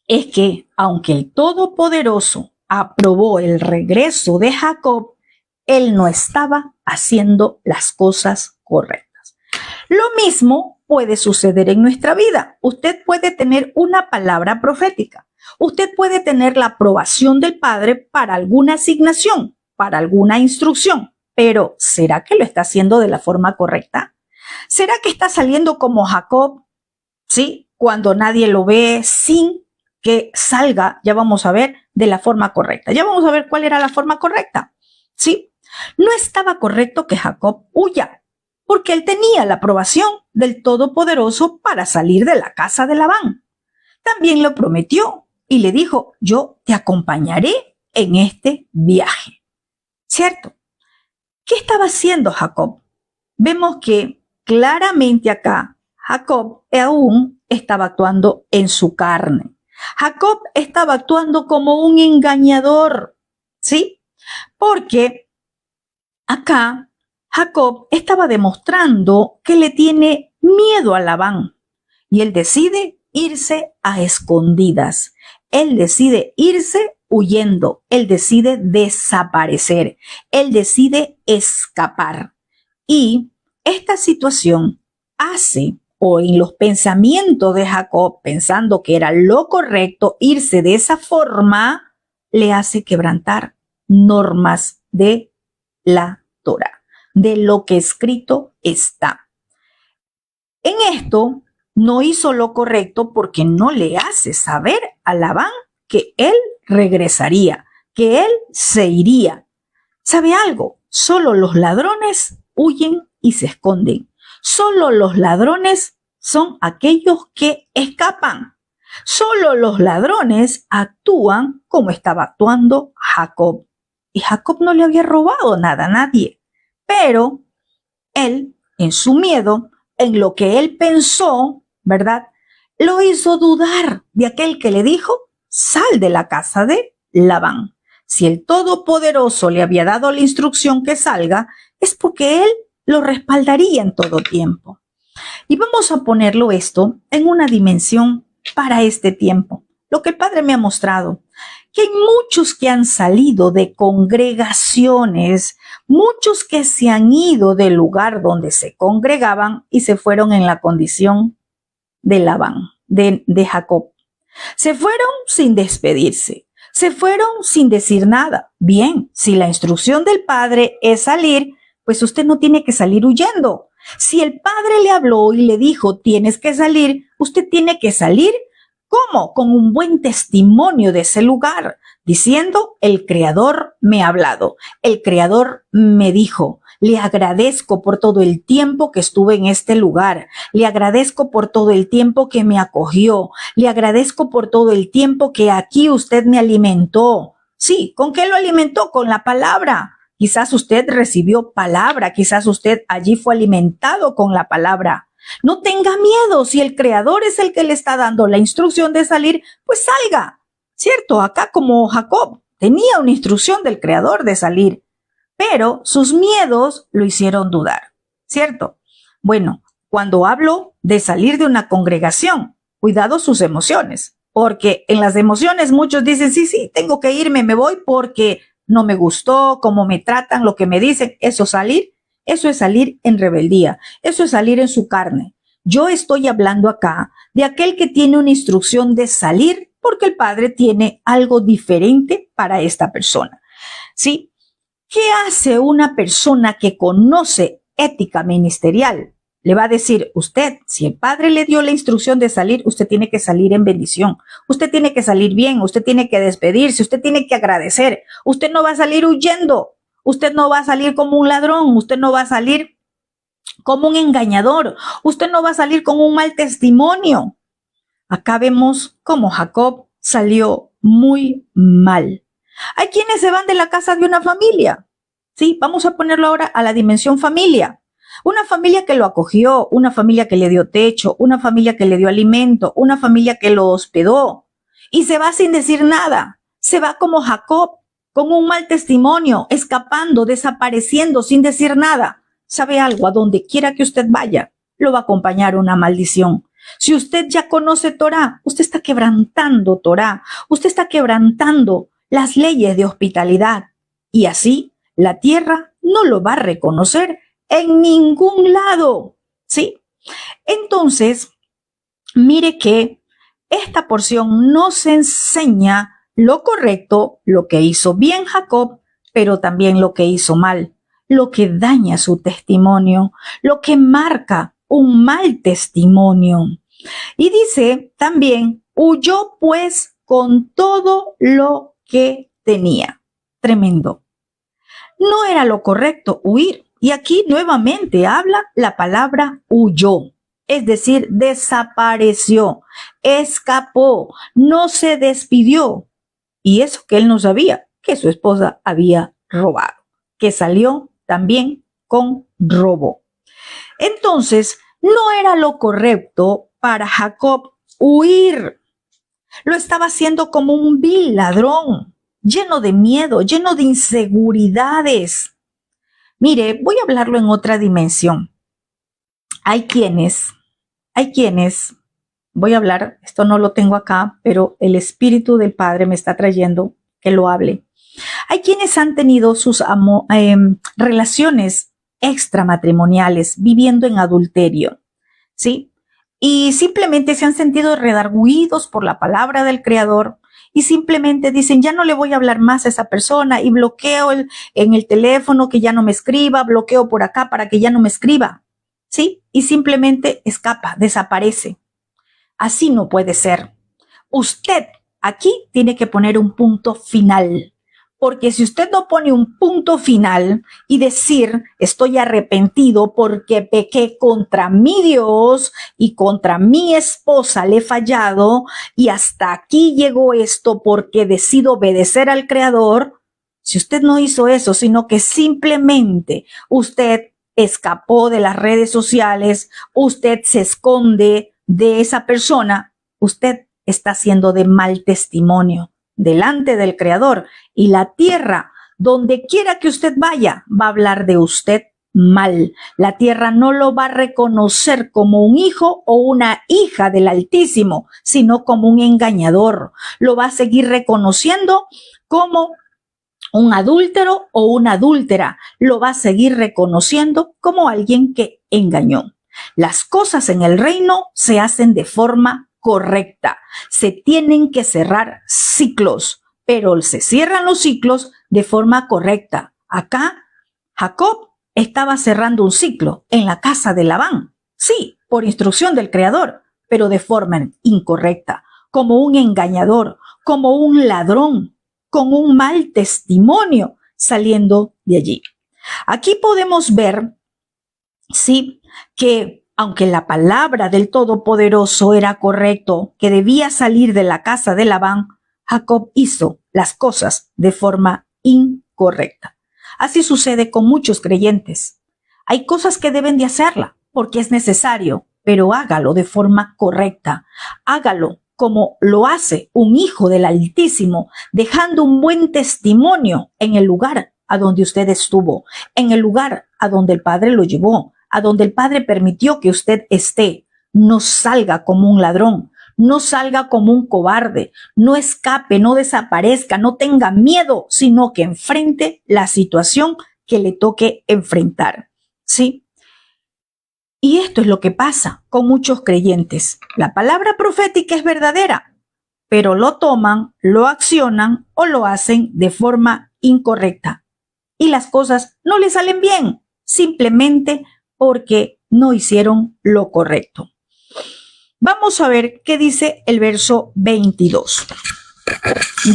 es que, aunque el Todopoderoso aprobó el regreso de Jacob, él no estaba haciendo las cosas correctas. Lo mismo puede suceder en nuestra vida. Usted puede tener una palabra profética. Usted puede tener la aprobación del Padre para alguna asignación, para alguna instrucción, pero ¿será que lo está haciendo de la forma correcta? ¿Será que está saliendo como Jacob, sí, cuando nadie lo ve, sin que salga, ya vamos a ver, de la forma correcta? Ya vamos a ver cuál era la forma correcta, ¿sí? No estaba correcto que Jacob huya, porque él tenía la aprobación del Todopoderoso para salir de la casa de Labán. También lo prometió y le dijo, yo te acompañaré en este viaje, ¿cierto? ¿Qué estaba haciendo Jacob? Vemos que claramente acá Jacob aún estaba actuando en su carne. Jacob estaba actuando como un engañador, ¿sí? Porque acá Jacob estaba demostrando que le tiene miedo a Labán y él decide irse a escondidas. Él decide irse huyendo. Él decide desaparecer. Él decide escapar. Y esta situación hace, o en los pensamientos de Jacob, pensando que era lo correcto irse de esa forma, le hace quebrantar normas de la Torá, de lo que escrito está. En esto no hizo lo correcto porque no le hace saber a Labán que él regresaría, que él se iría. ¿Sabe algo? Solo los ladrones huyen y se esconden. Solo los ladrones son aquellos que escapan. Solo los ladrones actúan como estaba actuando Jacob. Y Jacob no le había robado nada a nadie. Pero él, en su miedo, en lo que él pensó, ¿verdad?, lo hizo dudar de aquel que le dijo, sal de la casa de Labán. Si el Todopoderoso le había dado la instrucción que salga, es porque él lo respaldaría en todo tiempo. Y vamos a ponerlo esto en una dimensión para este tiempo. Lo que el Padre me ha mostrado, que hay muchos que han salido de congregaciones, muchos que se han ido del lugar donde se congregaban y se fueron en la condición de Labán, de Jacob. Se fueron sin despedirse. Se fueron sin decir nada. Bien, si la instrucción del padre es salir, pues usted no tiene que salir huyendo. Si el padre le habló y le dijo, tienes que salir, usted tiene que salir. ¿Cómo? Con un buen testimonio de ese lugar, diciendo, el Creador me ha hablado, el Creador me dijo, le agradezco por todo el tiempo que estuve en este lugar, le agradezco por todo el tiempo que me acogió, le agradezco por todo el tiempo que aquí usted me alimentó. Sí, ¿con qué lo alimentó? Con la palabra. Quizás usted recibió palabra, quizás usted allí fue alimentado con la palabra. No tenga miedo, si el Creador es el que le está dando la instrucción de salir, pues salga. ¿Cierto? Acá como Jacob tenía una instrucción del Creador de salir, pero sus miedos lo hicieron dudar. ¿Cierto? Bueno, cuando hablo de salir de una congregación, cuidado sus emociones, porque en las emociones muchos dicen, sí, tengo que irme, me voy porque no me gustó, cómo me tratan, lo que me dicen. Eso es salir en rebeldía, eso es salir en su carne. Yo estoy hablando acá de aquel que tiene una instrucción de salir porque el Padre tiene algo diferente para esta persona. ¿Sí? ¿Qué hace una persona que conoce ética ministerial? Le va a decir, usted, si el Padre le dio la instrucción de salir, usted tiene que salir en bendición. Usted tiene que salir bien, usted tiene que despedirse, usted tiene que agradecer. Usted no va a salir huyendo. Usted no va a salir como un ladrón, usted no va a salir como un engañador, usted no va a salir con un mal testimonio. Acá vemos cómo Jacob salió muy mal. Hay quienes se van de la casa de una familia. Sí, vamos a ponerlo ahora a la dimensión familia. Una familia que lo acogió, una familia que le dio techo, una familia que le dio alimento, una familia que lo hospedó. Y se va sin decir nada. Se va como Jacob, con un mal testimonio, escapando, desapareciendo, sin decir nada. ¿Sabe algo? A donde quiera que usted vaya, lo va a acompañar una maldición. Si usted ya conoce Torá, usted está quebrantando Torá, usted está quebrantando las leyes de hospitalidad. Y así, la tierra no lo va a reconocer en ningún lado. ¿Sí? Entonces, mire que esta porción nos enseña lo correcto, lo que hizo bien Jacob, pero también lo que hizo mal, lo que daña su testimonio, lo que marca un mal testimonio. Y dice también, huyó pues con todo lo que tenía. Tremendo. No era lo correcto huir. Y aquí nuevamente habla la palabra huyó. Es decir, desapareció, escapó, no se despidió. Y eso que él no sabía, que su esposa había robado, que salió también con robo. Entonces, no era lo correcto para Jacob huir. Lo estaba haciendo como un vil ladrón, lleno de miedo, lleno de inseguridades. Mire, voy a hablarlo en otra dimensión. Hay quienes, voy a hablar, esto no lo tengo acá, pero el Espíritu del Padre me está trayendo que lo hable. Hay quienes han tenido sus relaciones extramatrimoniales viviendo en adulterio, ¿sí? Y simplemente se han sentido redarguidos por la palabra del Creador y simplemente dicen, ya no le voy a hablar más a esa persona y bloqueo en el teléfono que ya no me escriba, bloqueo por acá para que ya no me escriba, ¿sí? Y simplemente escapa, desaparece. Así no puede ser. Usted aquí tiene que poner un punto final. Porque si usted no pone un punto final y decir, estoy arrepentido porque pequé contra mi Dios y contra mi esposa le he fallado y hasta aquí llegó esto porque decido obedecer al Creador. Si usted no hizo eso, sino que simplemente usted escapó de las redes sociales, usted se esconde de esa persona, usted está haciendo de mal testimonio delante del Creador, y la tierra, donde quiera que usted vaya, va a hablar de usted mal. La tierra no lo va a reconocer como un hijo o una hija del Altísimo, sino como un engañador. Lo va a seguir reconociendo como un adúltero o una adúltera. Lo va a seguir reconociendo como alguien que engañó. Las cosas en el reino se hacen de forma correcta. Se tienen que cerrar ciclos. pero se cierran los ciclos de forma correcta. Acá, Jacob estaba cerrando un ciclo en la casa de Labán. Sí, por instrucción del Creador, pero de forma incorrecta, como un engañador, como un ladrón, con un mal testimonio saliendo de allí. Aquí podemos ver, sí, que aunque la palabra del Todopoderoso era correcto, que debía salir de la casa de Labán, Jacob hizo las cosas de forma incorrecta. Así sucede con muchos creyentes. Hay cosas que deben de hacerla porque es necesario, pero hágalo de forma correcta. Hágalo como lo hace un hijo del Altísimo, dejando un buen testimonio en el lugar a donde usted estuvo, en el lugar a donde el Padre lo llevó, a donde el Padre permitió que usted esté. No salga como un ladrón, no salga como un cobarde, no escape, no desaparezca, no tenga miedo, sino que enfrente la situación que le toque enfrentar. ¿Sí? Y esto es lo que pasa con muchos creyentes. La palabra profética es verdadera, pero lo toman, lo accionan o lo hacen de forma incorrecta. Y las cosas no les salen bien, simplemente porque no hicieron lo correcto. Vamos a ver qué dice el verso 22.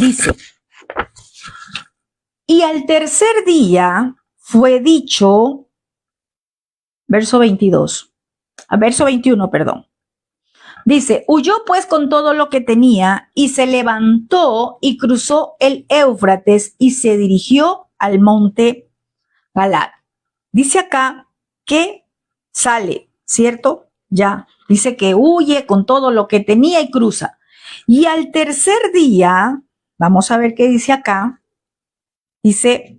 Dice, y al tercer día fue dicho, verso 21, perdón. Dice, huyó pues con todo lo que tenía y se levantó y cruzó el Éufrates y se dirigió al monte Galaad. Dice acá que sale, ¿cierto? Ya, dice que huye con todo lo que tenía y cruza. Y al tercer día, vamos a ver qué dice acá, dice,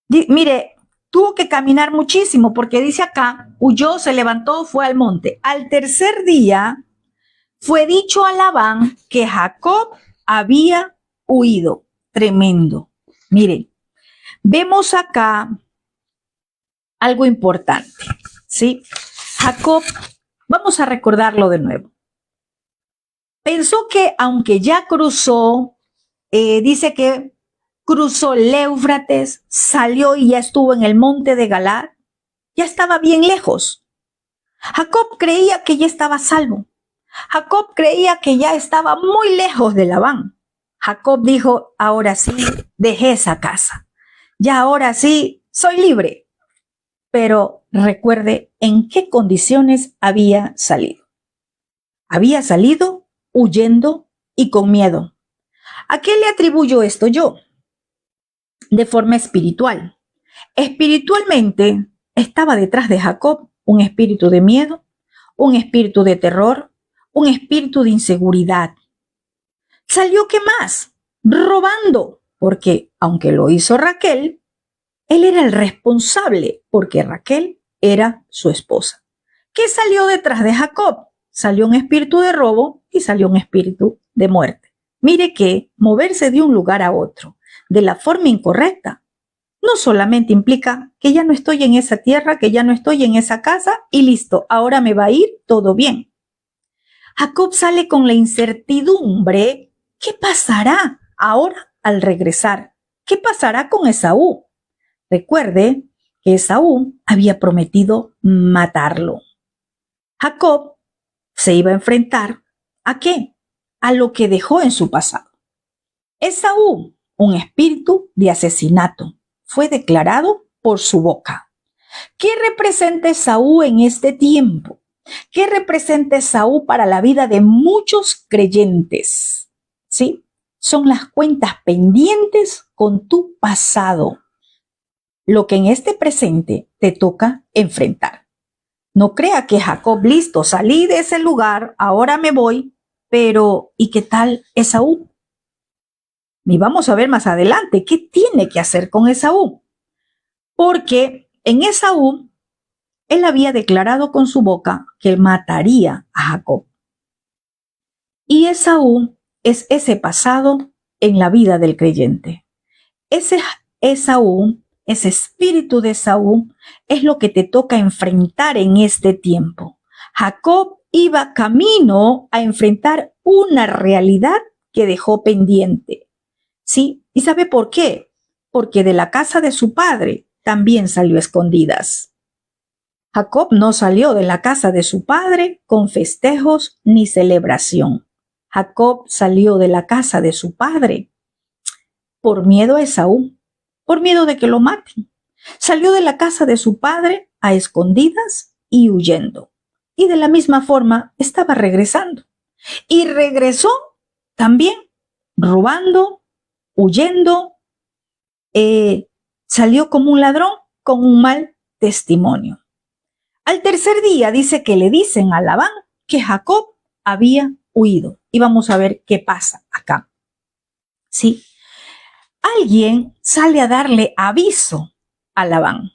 mire, tuvo que caminar muchísimo porque dice acá, huyó, se levantó, fue al monte. Al tercer día fue dicho a Labán que Jacob había huido. Tremendo. Miren, vemos acá algo importante, ¿sí? Jacob, vamos a recordarlo de nuevo. Pensó que aunque ya cruzó, dice que cruzó el Éufrates, salió y ya estuvo en el monte de Galaad, ya estaba bien lejos. Jacob creía que ya estaba salvo. Jacob creía que ya estaba muy lejos de Labán. Jacob dijo, ahora sí, dejé esa casa. Ya ahora sí, soy libre. Pero recuerde en qué condiciones había salido. Había salido huyendo y con miedo. ¿A qué le atribuyo esto yo? De forma espiritual. Espiritualmente estaba detrás de Jacob un espíritu de miedo, un espíritu de terror, un espíritu de inseguridad. ¿Salió qué más? Robando, porque aunque lo hizo Raquel, él era el responsable, porque Raquel era su esposa. ¿Qué salió detrás de Jacob? Salió un espíritu de robo y salió un espíritu de muerte. Mire que moverse de un lugar a otro de la forma incorrecta no solamente implica que ya no estoy en esa tierra, que ya no estoy en esa casa y listo, ahora me va a ir todo bien. Jacob sale con la incertidumbre. ¿Qué pasará ahora al regresar? ¿Qué pasará con Esaú? Recuerde que Esaú había prometido matarlo. Jacob se iba a enfrentar ¿a qué? A lo que dejó en su pasado. Esaú, un espíritu de asesinato, fue declarado por su boca. ¿Qué representa Esaú en este tiempo? ¿Qué representa Esaú para la vida de muchos creyentes? ¿Sí? Son las cuentas pendientes con tu pasado. Lo que en este presente te toca enfrentar. No crea que Jacob, listo, salí de ese lugar, ahora me voy, pero ¿y qué tal Esaú? Y vamos a ver más adelante qué tiene que hacer con Esaú. Porque en Esaú, él había declarado con su boca que mataría a Jacob. Y Esaú es ese pasado en la vida del creyente. Ese Esaú, ese espíritu de Esaú, es lo que te toca enfrentar en este tiempo. Jacob iba camino a enfrentar una realidad que dejó pendiente. ¿Sí? ¿Y sabe por qué? Porque de la casa de su padre también salió a escondidas. Jacob no salió de la casa de su padre con festejos ni celebración. Jacob salió de la casa de su padre por miedo a Esaú, por miedo de que lo maten. Salió de la casa de su padre a escondidas y huyendo. Y de la misma forma estaba regresando. Y regresó también robando, huyendo, salió como un ladrón con un mal testimonio. Al tercer día dice que le dicen a Labán que Jacob había huido. Y vamos a ver qué pasa acá. ¿Sí? Alguien sale a darle aviso a Labán.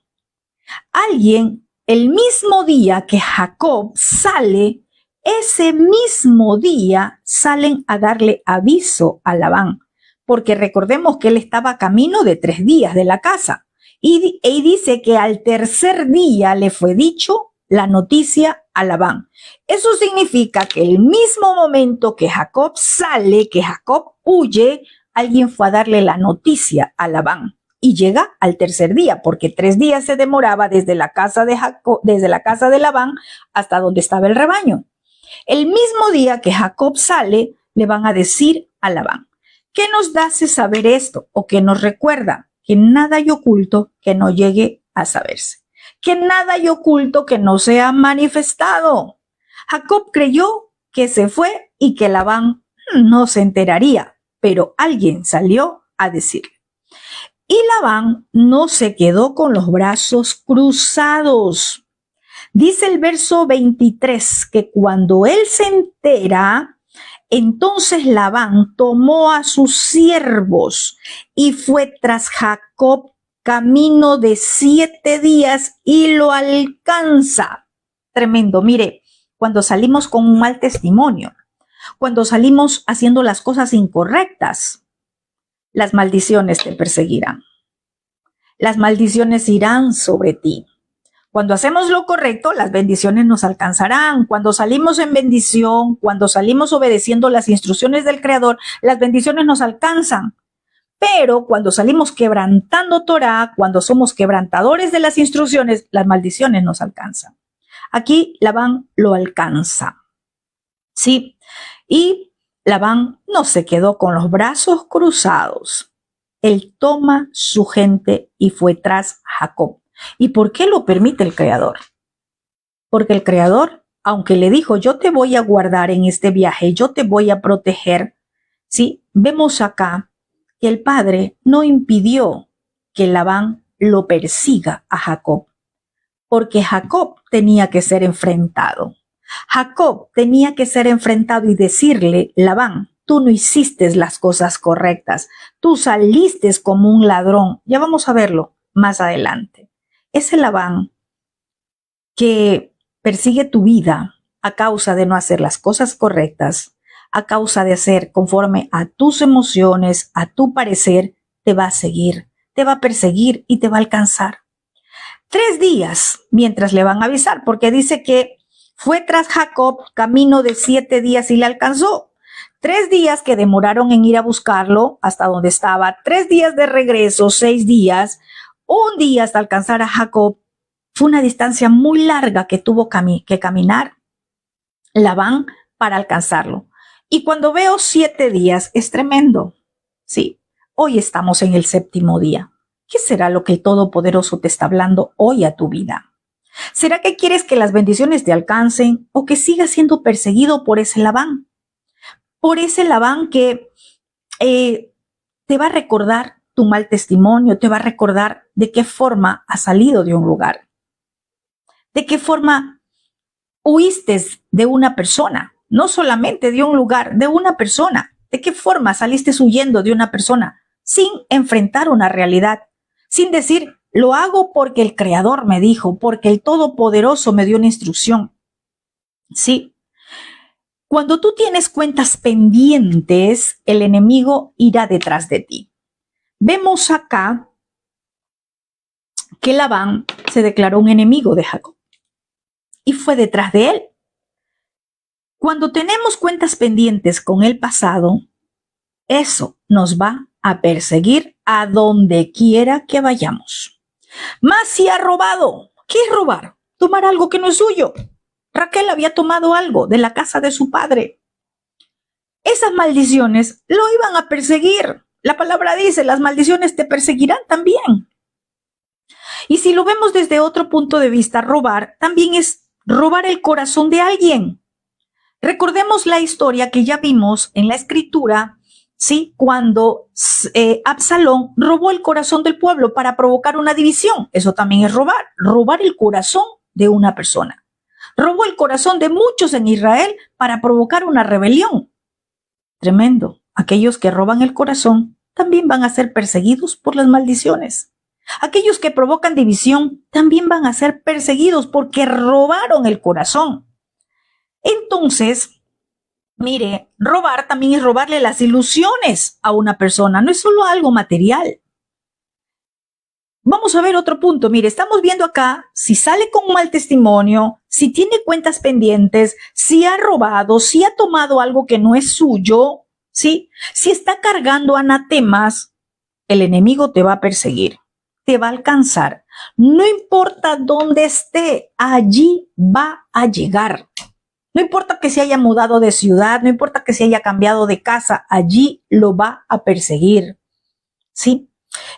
Alguien, el mismo día que Jacob sale, ese mismo día salen a darle aviso a Labán. Porque recordemos que él estaba a camino de 3 días de la casa. Y dice que al tercer día le fue dicho la noticia a Labán. Eso significa que el mismo momento que Jacob sale, que Jacob huye, alguien fue a darle la noticia a Labán. Y llega al tercer día, porque 3 días se demoraba desde la casa de Labán hasta donde estaba el rebaño. El mismo día que Jacob sale, le van a decir a Labán: ¿qué nos hace saber esto? ¿O qué nos recuerda? Que nada hay oculto que no llegue a saberse. Que nada hay oculto que no sea manifestado. Jacob creyó que se fue y que Labán no se enteraría, pero alguien salió a decirle. Y Labán no se quedó con los brazos cruzados. Dice el verso 23 que cuando él se entera, entonces Labán tomó a sus siervos y fue tras Jacob camino de 7 días y lo alcanza. Tremendo. Mire, cuando salimos con un mal testimonio, cuando salimos haciendo las cosas incorrectas, las maldiciones te perseguirán. Las maldiciones irán sobre ti. Cuando hacemos lo correcto, las bendiciones nos alcanzarán. Cuando salimos en bendición, cuando salimos obedeciendo las instrucciones del Creador, las bendiciones nos alcanzan. Pero cuando salimos quebrantando Torah, cuando somos quebrantadores de las instrucciones, las maldiciones nos alcanzan. Aquí Labán lo alcanza. Sí, y Labán no se quedó con los brazos cruzados. Él toma su gente y fue tras Jacob. ¿Y por qué lo permite el Creador? Porque el Creador, aunque le dijo, yo te voy a guardar en este viaje, yo te voy a proteger, ¿sí? Vemos acá que el padre no impidió que Labán lo persiga a Jacob, porque Jacob tenía que ser enfrentado. Jacob tenía que ser enfrentado y decirle, Labán, tú no hiciste las cosas correctas, tú saliste como un ladrón. Ya vamos a verlo más adelante. Ese Labán que persigue tu vida a causa de no hacer las cosas correctas, a causa de hacer conforme a tus emociones, a tu parecer, te va a seguir, te va a perseguir y te va a alcanzar. 3 días mientras le van a avisar, porque dice que fue tras Jacob camino de 7 días y le alcanzó. 3 días que demoraron en ir a buscarlo hasta donde estaba, 3 días de regreso, 6 días, 1 día hasta alcanzar a Jacob. Fue una distancia muy larga que tuvo que caminar Labán para alcanzarlo. Y cuando veo 7 días, es tremendo. Sí, hoy estamos en el 7º día. ¿Qué será lo que el Todopoderoso te está hablando hoy a tu vida? ¿Será que quieres que las bendiciones te alcancen o que sigas siendo perseguido por ese Labán? Por ese Labán que te va a recordar tu mal testimonio, te va a recordar de qué forma has salido de un lugar, de qué forma huiste de una persona, no solamente de un lugar, de una persona, de qué forma saliste huyendo de una persona sin enfrentar una realidad, sin decir, lo hago porque el Creador me dijo, porque el Todopoderoso me dio una instrucción. Sí. Cuando tú tienes cuentas pendientes, el enemigo irá detrás de ti. Vemos acá que Labán se declaró un enemigo de Jacob y fue detrás de él. Cuando tenemos cuentas pendientes con el pasado, eso nos va a perseguir a donde quiera que vayamos. Mas si ha robado, ¿qué es robar? Tomar algo que no es suyo. Raquel había tomado algo de la casa de su padre. Esas maldiciones lo iban a perseguir. La palabra dice, las maldiciones te perseguirán también. Y si lo vemos desde otro punto de vista, robar también es robar el corazón de alguien. Recordemos la historia que ya vimos en la escritura, ¿sí? Cuando Absalón robó el corazón del pueblo para provocar una división. Eso también es robar el corazón de una persona. Robó el corazón de muchos en Israel para provocar una rebelión. Tremendo. Aquellos que roban el corazón también van a ser perseguidos por las maldiciones. Aquellos que provocan división también van a ser perseguidos porque robaron el corazón. Entonces, mire, robar también es robarle las ilusiones a una persona, no es solo algo material. Vamos a ver otro punto. Mire, estamos viendo acá si sale con mal testimonio, si tiene cuentas pendientes, si ha robado, si ha tomado algo que no es suyo, ¿sí? Si está cargando anatemas, el enemigo te va a perseguir, te va a alcanzar. No importa dónde esté, allí va a llegar. No importa que se haya mudado de ciudad, no importa que se haya cambiado de casa, allí lo va a perseguir, ¿sí?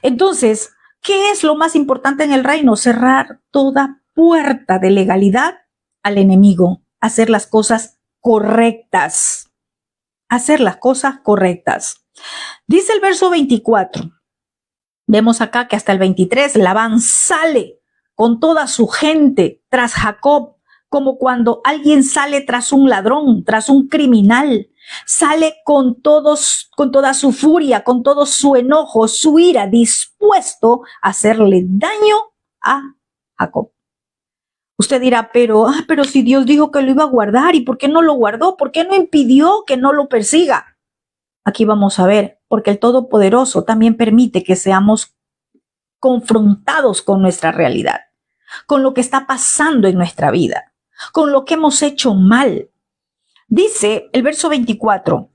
Entonces, ¿qué es lo más importante en el reino? Cerrar toda puerta de legalidad al enemigo, hacer las cosas correctas, hacer las cosas correctas. Dice el verso 24, vemos acá que hasta el 23, Labán sale con toda su gente tras Jacob, como cuando alguien sale tras un ladrón, tras un criminal. Sale con toda su furia, con todo su enojo, su ira, dispuesto a hacerle daño a Jacob. Usted dirá, pero si Dios dijo que lo iba a guardar, ¿y por qué no lo guardó? ¿Por qué no impidió que no lo persiga? Aquí vamos a ver, porque el Todopoderoso también permite que seamos confrontados con nuestra realidad, con lo que está pasando en nuestra vida, con lo que hemos hecho mal. Dice el verso 24,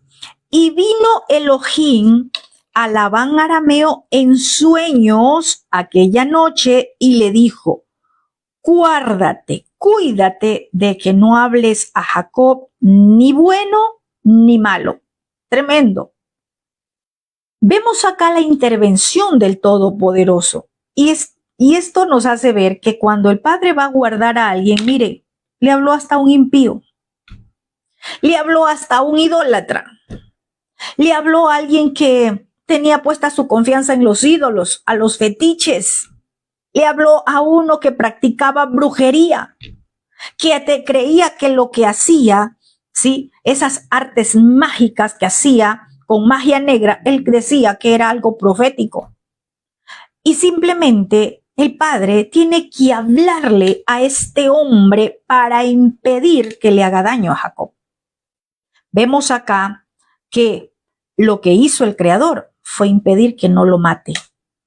y vino Elohim a Labán arameo en sueños aquella noche y le dijo, guárdate, cuídate de que no hables a Jacob ni bueno ni malo. Tremendo. Vemos acá la intervención del Todopoderoso y esto nos hace ver que cuando el Padre va a guardar a alguien, mire, le habló hasta un impío. Le habló hasta un idólatra. Le habló a alguien que tenía puesta su confianza en los ídolos, a los fetiches. Le habló a uno que practicaba brujería, que te creía que lo que hacía, ¿sí? Esas artes mágicas que hacía con magia negra, él decía que era algo profético. Y simplemente el Padre tiene que hablarle a este hombre para impedir que le haga daño a Jacob. Vemos acá que lo que hizo el Creador fue impedir que no lo mate,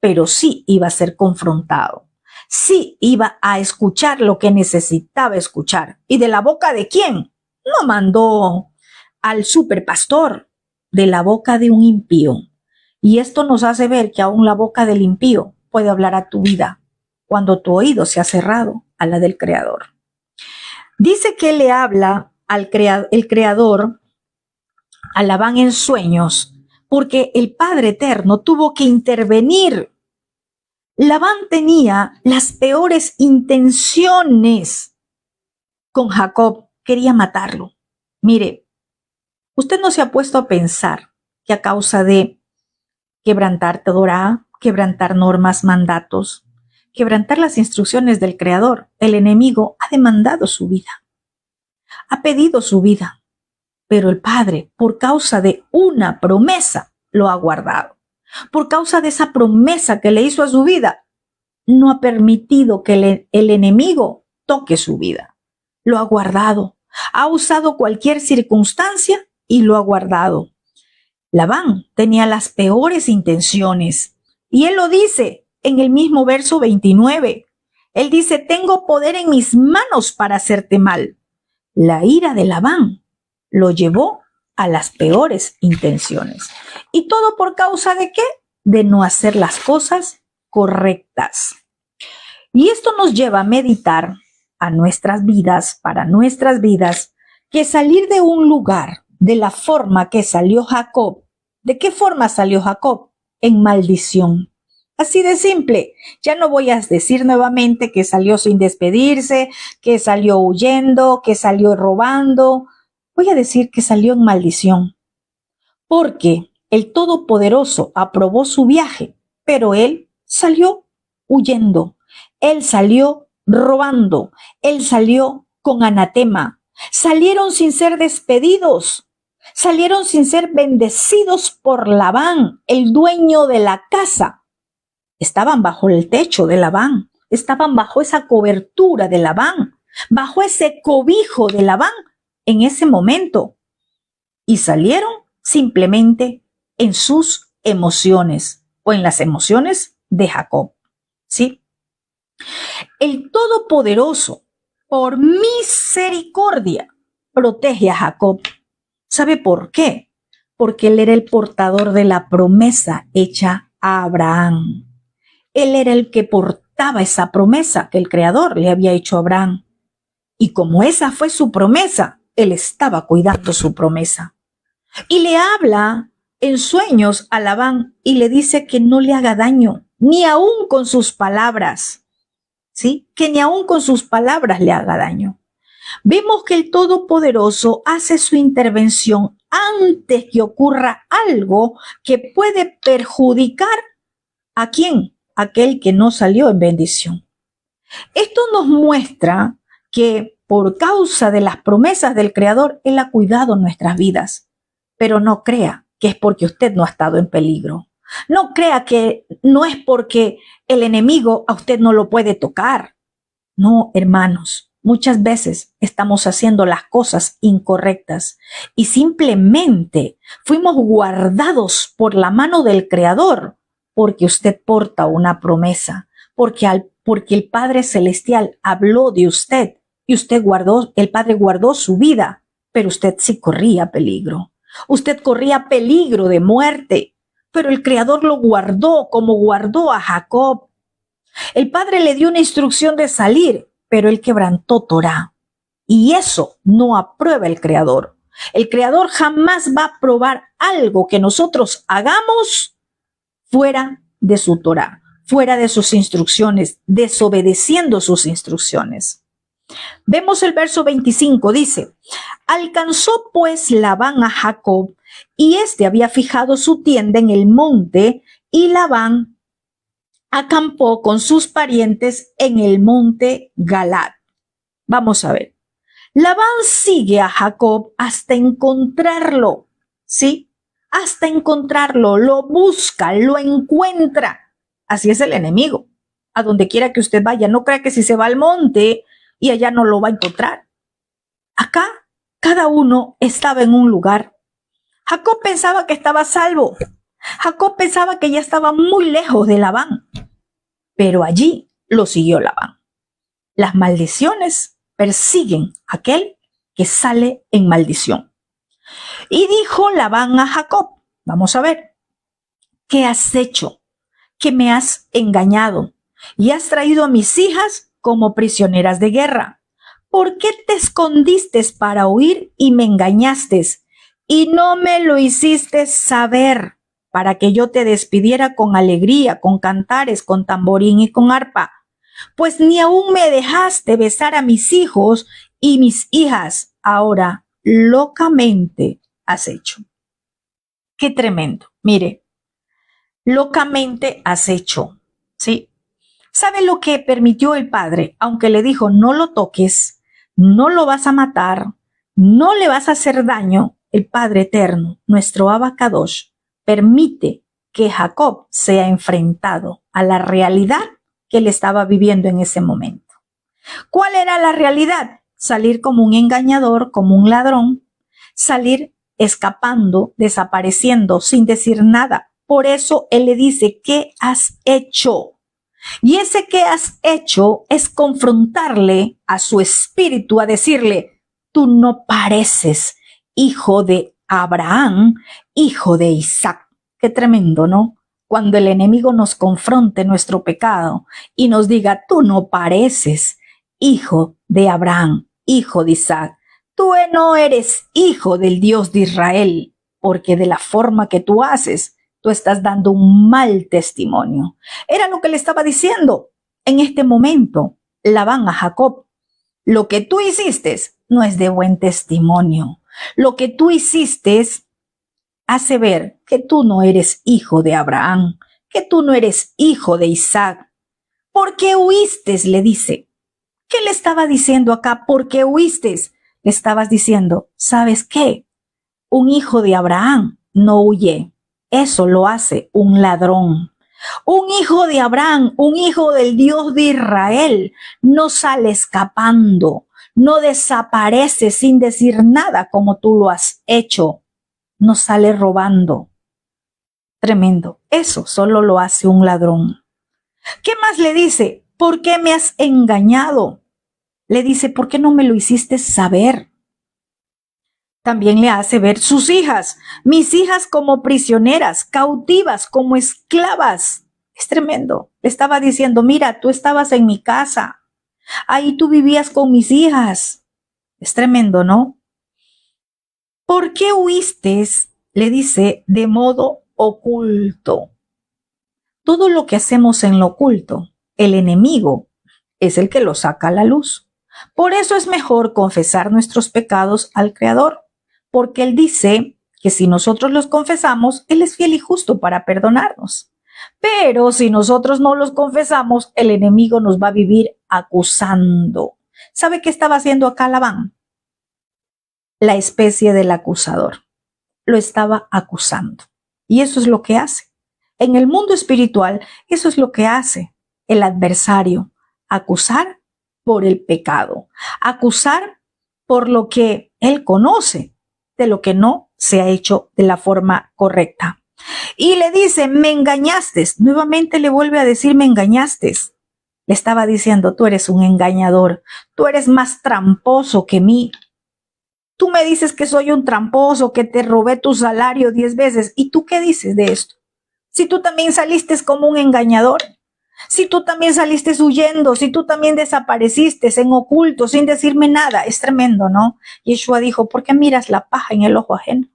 pero sí iba a ser confrontado. Sí iba a escuchar lo que necesitaba escuchar. ¿Y de la boca de quién? No mandó al superpastor, de la boca de un impío. Y esto nos hace ver que aún la boca del impío puede hablar a tu vida cuando tu oído se ha cerrado a la del Creador. Dice que le habla el Creador a Labán en sueños, porque el Padre Eterno tuvo que intervenir. Labán tenía las peores intenciones con Jacob, quería matarlo. Mire, usted no se ha puesto a pensar que a causa de quebrantar Torá, quebrantar normas, mandatos, quebrantar las instrucciones del Creador, el enemigo ha demandado su vida, ha pedido su vida. Pero el Padre, por causa de una promesa, lo ha guardado. Por causa de esa promesa que le hizo a su vida, no ha permitido que el enemigo toque su vida. Lo ha guardado. Ha usado cualquier circunstancia y lo ha guardado. Labán tenía las peores intenciones. Y él lo dice en el mismo verso 29. Él dice, tengo poder en mis manos para hacerte mal. La ira de Labán lo llevó a las peores intenciones. ¿Y todo por causa de qué? De no hacer las cosas correctas. Y esto nos lleva a meditar a nuestras vidas, para nuestras vidas, que salir de un lugar de la forma que salió Jacob. ¿De qué forma salió Jacob? En maldición. Así de simple. Ya no voy a decir nuevamente que salió sin despedirse, que salió huyendo, que salió robando. Voy a decir que salió en maldición. Porque el Todopoderoso aprobó su viaje, pero él salió huyendo. Él salió robando. Él salió con anatema. Salieron sin ser despedidos. Salieron sin ser bendecidos por Labán, el dueño de la casa. Estaban bajo el techo de Labán, estaban bajo esa cobertura de Labán, bajo ese cobijo de Labán en ese momento. Y salieron simplemente en sus emociones o en las emociones de Jacob. ¿Sí? El Todopoderoso, por misericordia, protege a Jacob. ¿Sabe por qué? Porque él era el portador de la promesa hecha a Abraham. Él era el que portaba esa promesa que el Creador le había hecho a Abraham. Y como esa fue su promesa, él estaba cuidando su promesa. Y le habla en sueños a Labán y le dice que no le haga daño, ni aún con sus palabras. ¿Sí? Que ni aún con sus palabras le haga daño. Vemos que el Todopoderoso hace su intervención antes que ocurra algo que puede perjudicar ¿a quién? Aquel que no salió en bendición. Esto nos muestra que por causa de las promesas del Creador, Él ha cuidado nuestras vidas. Pero no crea que es porque usted no ha estado en peligro. No crea que no es porque el enemigo a usted no lo puede tocar. No, hermanos, muchas veces estamos haciendo las cosas incorrectas y simplemente fuimos guardados por la mano del Creador porque usted porta una promesa, porque el Padre Celestial habló de usted y el Padre guardó su vida, pero usted sí corría peligro. Usted corría peligro de muerte, pero el Creador lo guardó como guardó a Jacob. El Padre le dio una instrucción de salir, pero él quebrantó Torá. Y eso no aprueba el Creador. El Creador jamás va a aprobar algo que nosotros hagamos fuera de su Torá, fuera de sus instrucciones, desobedeciendo sus instrucciones. Vemos el verso 25, dice: alcanzó pues Labán a Jacob, y éste había fijado su tienda en el monte, y Labán acampó con sus parientes en el monte Galad. Vamos a ver. Labán sigue a Jacob hasta encontrarlo, ¿sí? Hasta encontrarlo, lo busca, lo encuentra. Así es el enemigo. A donde quiera que usted vaya, no crea que si se va al monte y allá no lo va a encontrar. Acá, cada uno estaba en un lugar. Jacob pensaba que estaba a salvo. Jacob pensaba que ya estaba muy lejos de Labán. Pero allí lo siguió Labán. Las maldiciones persiguen a aquel que sale en maldición. Y dijo Labán a Jacob, vamos a ver, ¿qué has hecho? Que me has engañado y has traído a mis hijas como prisioneras de guerra. ¿Por qué te escondiste para huir y me engañaste y no me lo hiciste saber para que yo te despidiera con alegría, con cantares, con tamborín y con arpa? Pues ni aún me dejaste besar a mis hijos y mis hijas. Ahora locamente has hecho. Qué tremendo. Mire, locamente has hecho, ¿sí? ¿Sabe lo que permitió el Padre? Aunque le dijo, no lo toques, no lo vas a matar, no le vas a hacer daño, el Padre Eterno, nuestro Abacadosh, permite que Jacob sea enfrentado a la realidad que él estaba viviendo en ese momento. ¿Cuál era la realidad? Salir como un engañador, como un ladrón, salir escapando, desapareciendo, sin decir nada. Por eso él le dice, ¿qué has hecho? Y ese ¿qué has hecho? Es confrontarle a su espíritu, a decirle, tú no pareces hijo de a Abraham, hijo de Isaac. Qué tremendo, ¿no? Cuando el enemigo nos confronte nuestro pecado y nos diga, tú no pareces hijo de Abraham, hijo de Isaac. Tú no eres hijo del Dios de Israel, porque de la forma que tú haces, tú estás dando un mal testimonio. Era lo que le estaba diciendo en este momento Labán a Jacob. Lo que tú hiciste no es de buen testimonio. Lo que tú hiciste hace ver que tú no eres hijo de Abraham, que tú no eres hijo de Isaac. ¿Por qué huiste? Le dice. ¿Qué le estaba diciendo acá? ¿Por qué huiste? Le estabas diciendo, ¿sabes qué? Un hijo de Abraham no huye. Eso lo hace un ladrón. Un hijo de Abraham, un hijo del Dios de Israel, no sale escapando, no desaparece sin decir nada como tú lo has hecho, no sale robando. Tremendo. Eso solo lo hace un ladrón. ¿Qué más le dice? ¿Por qué me has engañado? Le dice, ¿por qué no me lo hiciste saber? También le hace ver sus hijas, mis hijas como prisioneras, cautivas, como esclavas. Es tremendo. Le estaba diciendo, mira, tú estabas en mi casa. Ahí tú vivías con mis hijas. Es tremendo, ¿no? ¿Por qué huiste? Le dice, de modo oculto. Todo lo que hacemos en lo oculto, el enemigo es el que lo saca a la luz. Por eso es mejor confesar nuestros pecados al Creador, porque Él dice que si nosotros los confesamos, Él es fiel y justo para perdonarnos. Pero si nosotros no los confesamos, el enemigo nos va a vivir acusando. ¿Sabe qué estaba haciendo acá Labán? La especie del acusador. Lo estaba acusando. Y eso es lo que hace. En el mundo espiritual, eso es lo que hace el adversario. Acusar por el pecado. Acusar por lo que él conoce, de lo que no se ha hecho de la forma correcta. Y le dice, me engañaste. Nuevamente le vuelve a decir, me engañaste. Le estaba diciendo, tú eres un engañador. Tú eres más tramposo que mí. Tú me dices que soy un tramposo, que te robé tu salario 10 veces. ¿Y tú qué dices de esto? Si tú también saliste como un engañador, si tú también saliste huyendo, si tú también desapareciste en oculto, sin decirme nada. Es tremendo, ¿no? Yeshua dijo, ¿por qué miras la paja en el ojo ajeno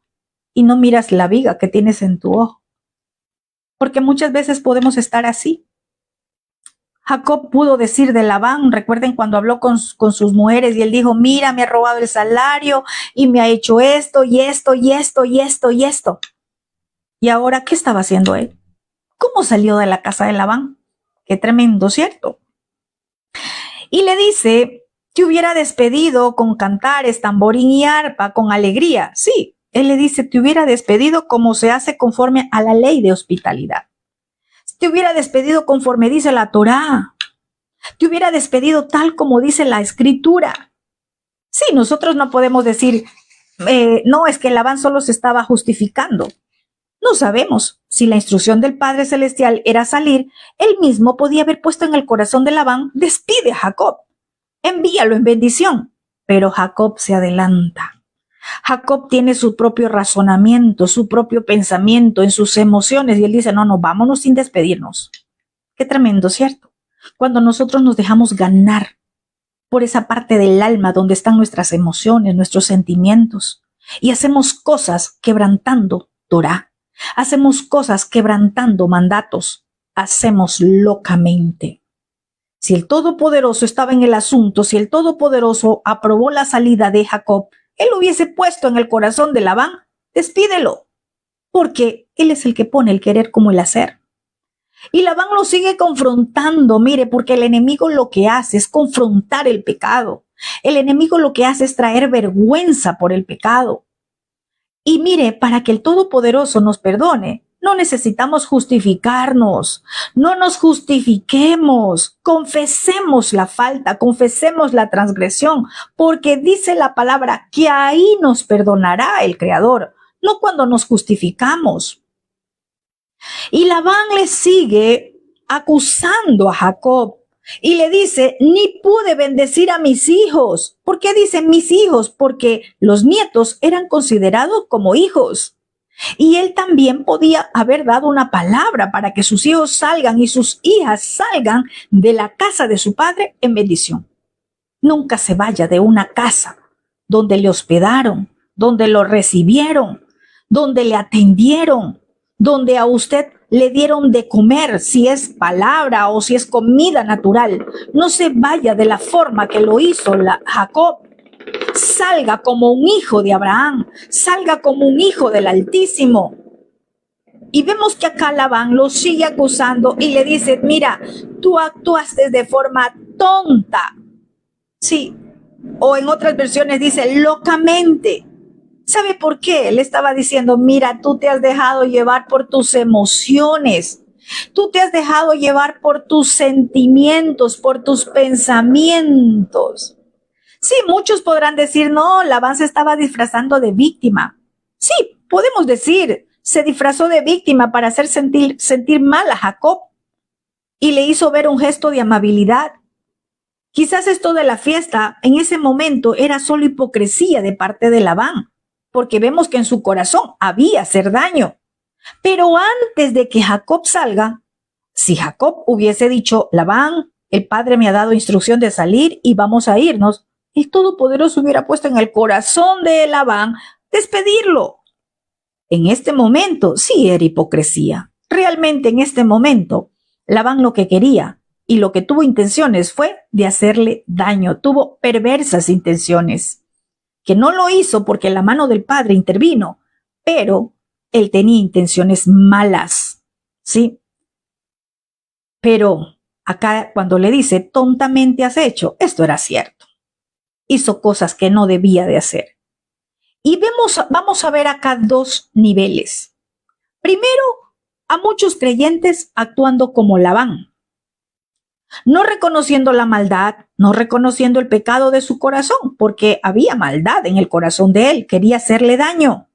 y no miras la viga que tienes en tu ojo? Porque muchas veces podemos estar así. Jacob pudo decir de Labán, recuerden cuando habló con sus mujeres y él dijo, mira, me ha robado el salario y me ha hecho esto y esto y esto y esto y esto. Y ahora, ¿qué estaba haciendo él? ¿Cómo salió de la casa de Labán? Qué tremendo, ¿cierto? Y le dice, te hubiera despedido con cantares, tamborín y arpa, con alegría. Sí, él le dice, te hubiera despedido como se hace conforme a la ley de hospitalidad. Te hubiera despedido conforme dice la Torá. Te hubiera despedido tal como dice la Escritura. Sí, nosotros no podemos decir, no, es que Labán solo se estaba justificando. No sabemos si la instrucción del Padre Celestial era salir. Él mismo podía haber puesto en el corazón de Labán, despide a Jacob, envíalo en bendición. Pero Jacob se adelanta. Jacob tiene su propio razonamiento, su propio pensamiento en sus emociones y él dice, no, vámonos sin despedirnos. Qué tremendo, ¿cierto? Cuando nosotros nos dejamos ganar por esa parte del alma donde están nuestras emociones, nuestros sentimientos y hacemos cosas quebrantando Torá, hacemos cosas quebrantando mandatos, hacemos locamente. Si el Todopoderoso estaba en el asunto, si el Todopoderoso aprobó la salida de Jacob, él hubiese puesto en el corazón de Labán, despídelo, porque él es el que pone el querer como el hacer. Y Labán lo sigue confrontando, mire, porque el enemigo lo que hace es confrontar el pecado. El enemigo lo que hace es traer vergüenza por el pecado. Y mire, para que el Todopoderoso nos perdone, no necesitamos justificarnos, no nos justifiquemos, confesemos la falta, confesemos la transgresión, porque dice la palabra que ahí nos perdonará el Creador, no cuando nos justificamos. Y Labán le sigue acusando a Jacob Y le dice, ni pude bendecir a mis hijos. ¿Por qué dice mis hijos? Porque los nietos eran considerados como hijos. Y él también podía haber dado una palabra para que sus hijos salgan y sus hijas salgan de la casa de su padre en bendición. Nunca se vaya de una casa donde le hospedaron, donde lo recibieron, donde le atendieron, donde a usted le dieron de comer, si es palabra o si es comida natural. No se vaya de la forma que lo hizo Jacob. Salga como un hijo de Abraham, salga como un hijo del Altísimo. Y vemos que acá Labán lo sigue acusando y le dice, mira, tú actuaste de forma tonta. Sí, o en otras versiones dice locamente. ¿Sabe por qué? Le estaba diciendo, mira, tú te has dejado llevar por tus emociones. Tú te has dejado llevar por tus sentimientos, por tus pensamientos. Sí, muchos podrán decir, no, Labán se estaba disfrazando de víctima. Sí, podemos decir, se disfrazó de víctima para hacer sentir mal a Jacob y le hizo ver un gesto de amabilidad. Quizás esto de la fiesta en ese momento era solo hipocresía de parte de Labán, porque vemos que en su corazón había hacer daño. Pero antes de que Jacob salga, si Jacob hubiese dicho, Labán, el padre me ha dado instrucción de salir y vamos a irnos, el Todopoderoso hubiera puesto en el corazón de Labán despedirlo. En este momento sí era hipocresía. Realmente en este momento, Labán lo que quería y lo que tuvo intenciones fue de hacerle daño. Tuvo perversas intenciones. Que no lo hizo porque la mano del padre intervino, pero él tenía intenciones malas, ¿sí? Pero acá cuando le dice, tontamente has hecho, esto era cierto. Hizo cosas que no debía de hacer. Y vamos a ver acá dos niveles. Primero, a muchos creyentes actuando como Labán, no reconociendo la maldad, no reconociendo el pecado de su corazón, porque había maldad en el corazón de él, quería hacerle daño.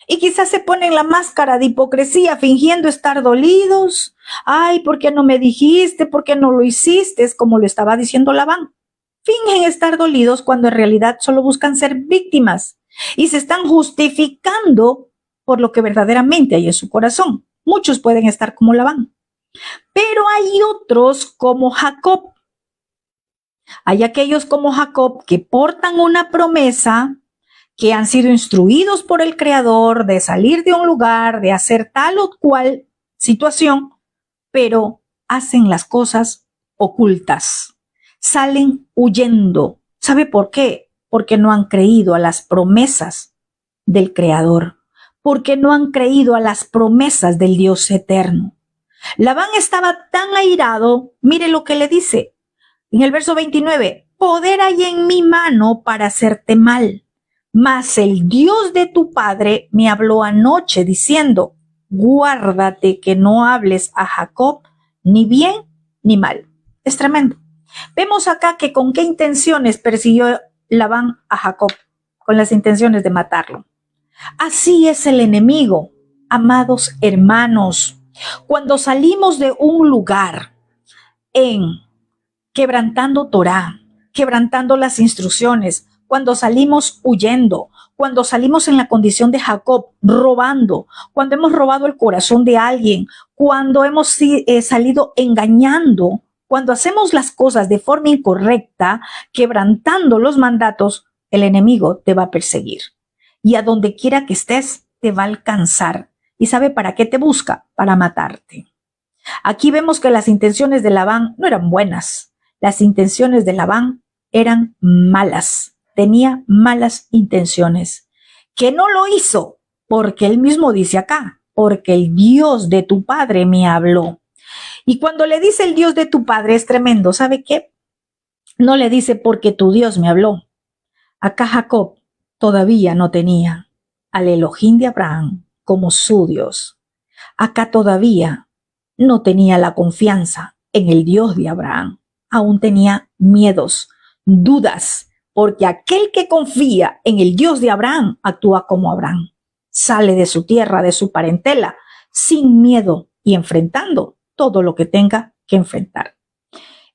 Y quizás se ponen la máscara de hipocresía, fingiendo estar dolidos. Ay, ¿por qué no me dijiste? ¿Por qué no lo hiciste? Es como lo estaba diciendo Labán. Fingen estar dolidos cuando en realidad solo buscan ser víctimas y se están justificando por lo que verdaderamente hay en su corazón. Muchos pueden estar como Labán. Pero hay otros como Jacob. Hay aquellos como Jacob que portan una promesa, que han sido instruidos por el Creador de salir de un lugar, de hacer tal o cual situación, pero hacen las cosas ocultas. Salen huyendo. ¿Sabe por qué? Porque no han creído a las promesas del Creador, porque no han creído a las promesas del Dios eterno. Labán estaba tan airado, mire lo que le dice en el verso 29, poder hay en mi mano para hacerte mal, mas el Dios de tu padre me habló anoche diciendo, guárdate que no hables a Jacob ni bien ni mal. Es tremendo. Vemos acá que con qué intenciones persiguió Labán a Jacob, con las intenciones de matarlo. Así es el enemigo, amados hermanos. Cuando salimos de un lugar en quebrantando Torá, quebrantando las instrucciones, cuando salimos huyendo, cuando salimos en la condición de Jacob, robando, cuando hemos robado el corazón de alguien, cuando hemos salido engañando, cuando hacemos las cosas de forma incorrecta, quebrantando los mandatos, el enemigo te va a perseguir. Y a donde quiera que estés, te va a alcanzar. ¿Y sabe para qué te busca? Para matarte. Aquí vemos que las intenciones de Labán no eran buenas. Las intenciones de Labán eran malas. Tenía malas intenciones. Que no lo hizo porque él mismo dice acá, porque el Dios de tu padre me habló. Y cuando le dice el Dios de tu padre es tremendo. ¿Sabe qué? No le dice porque tu Dios me habló. Acá Jacob todavía no tenía al Elohim de Abraham como su Dios. Acá todavía no tenía la confianza en el Dios de Abraham. Aún tenía miedos, dudas, porque aquel que confía en el Dios de Abraham actúa como Abraham. Sale de su tierra, de su parentela, sin miedo y enfrentando todo lo que tenga que enfrentar.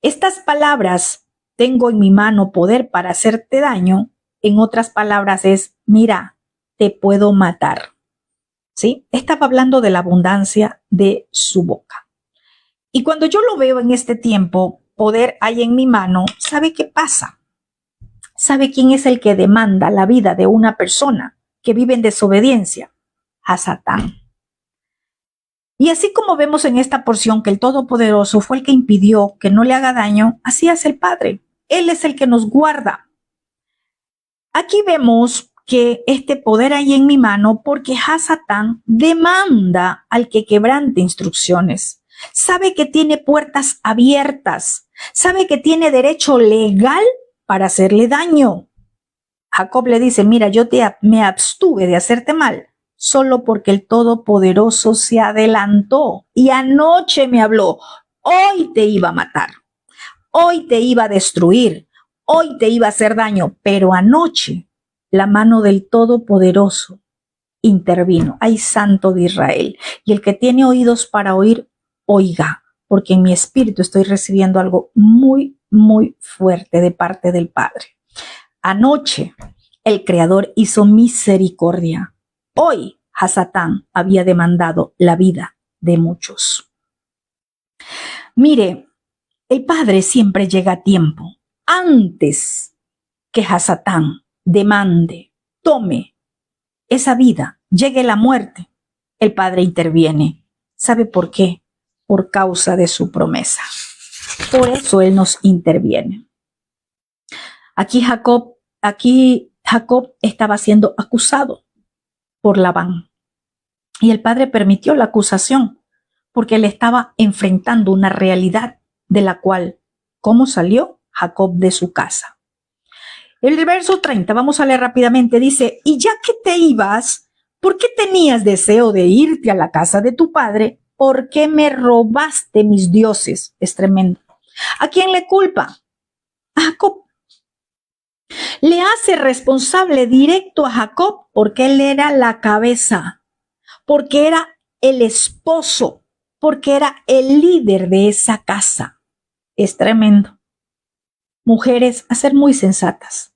Estas palabras, tengo en mi mano poder para hacerte daño, en otras palabras es, mira, te puedo matar. ¿Sí? Estaba hablando de la abundancia de su boca. Y cuando yo lo veo en este tiempo, poder hay en mi mano, ¿sabe qué pasa? ¿Sabe quién es el que demanda la vida de una persona que vive en desobediencia? A Satán. Y así como vemos en esta porción que el Todopoderoso fue el que impidió que no le haga daño, así es el Padre. Él es el que nos guarda. Aquí vemos que este poder hay en mi mano porque Hasatán demanda al que quebrante instrucciones. Sabe que tiene puertas abiertas. Sabe que tiene derecho legal para hacerle daño. Jacob le dice, mira, me abstuve de hacerte mal solo porque el Todopoderoso se adelantó y anoche me habló. Hoy te iba a matar. Hoy te iba a destruir. Hoy te iba a hacer daño. Pero anoche la mano del Todopoderoso intervino. Ay, Santo de Israel. Y el que tiene oídos para oír, oiga, porque en mi espíritu estoy recibiendo algo muy, muy fuerte de parte del Padre. Anoche el Creador hizo misericordia. Hoy Hasatán había demandado la vida de muchos. Mire, el Padre siempre llega a tiempo. Antes que Hasatán demande, tome esa vida, llegue la muerte, el Padre interviene. ¿Sabe por qué? Por causa de su promesa. Por eso Él nos interviene. Aquí Jacob estaba siendo acusado por Labán. Y el Padre permitió la acusación porque él estaba enfrentando una realidad de la cual, ¿cómo salió Jacob de su casa? El verso 30, vamos a leer rápidamente, dice, y ya que te ibas, ¿por qué tenías deseo de irte a la casa de tu padre? ¿Por qué me robaste mis dioses? Es tremendo. ¿A quién le culpa? A Jacob. Le hace responsable directo a Jacob porque él era la cabeza, porque era el esposo, porque era el líder de esa casa. Es tremendo. Mujeres, a ser muy sensatas,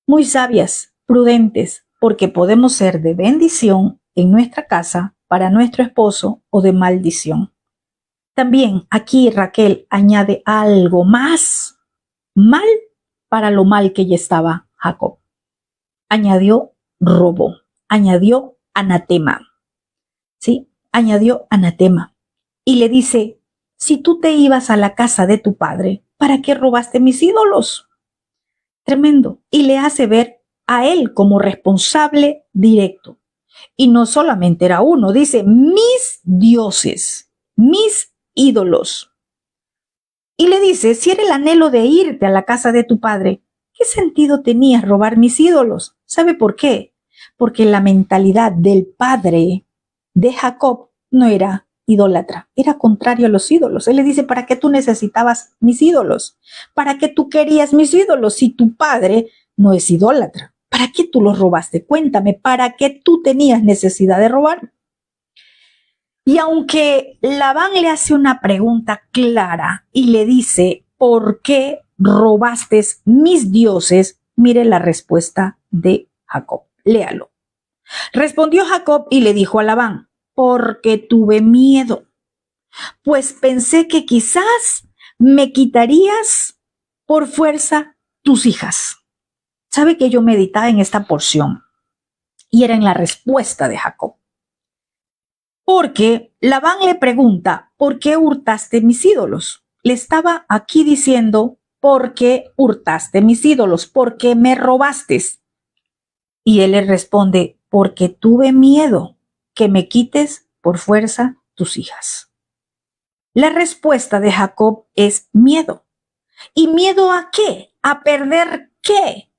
muy sabias, prudentes, porque podemos ser de bendición en nuestra casa para nuestro esposo o de maldición. También aquí Raquel añade algo más, mal para lo mal que ya estaba Jacob. Añadió robo, añadió anatema, ¿sí? Añadió anatema. Y le dice, si tú te ibas a la casa de tu padre, ¿para qué robaste mis ídolos? Tremendo. Y le hace ver a él como responsable directo. Y no solamente era uno, dice, mis dioses, mis ídolos. Y le dice, si era el anhelo de irte a la casa de tu padre, ¿qué sentido tenía robar mis ídolos? ¿Sabe por qué? Porque la mentalidad del padre de Jacob no era idólatra, era contrario a los ídolos. Él le dice, ¿para qué tú necesitabas mis ídolos? ¿Para qué tú querías mis ídolos si tu padre no es idólatra? ¿Para qué tú los robaste? Cuéntame, ¿para qué tú tenías necesidad de robar? Y aunque Labán le hace una pregunta clara y le dice, ¿por qué robaste mis dioses? Mire la respuesta de Jacob. Léalo. Respondió Jacob y le dijo a Labán, porque tuve miedo, pues pensé que quizás me quitarías por fuerza tus hijas. ¿Sabe que yo meditaba en esta porción? Y era en la respuesta de Jacob. Porque Labán le pregunta, ¿por qué hurtaste mis ídolos? Le estaba aquí diciendo, ¿por qué hurtaste mis ídolos? ¿Por qué me robaste? Y él le responde, porque tuve miedo que me quites por fuerza tus hijas. La respuesta de Jacob es miedo. ¿Y miedo a qué? ¿A perder qué?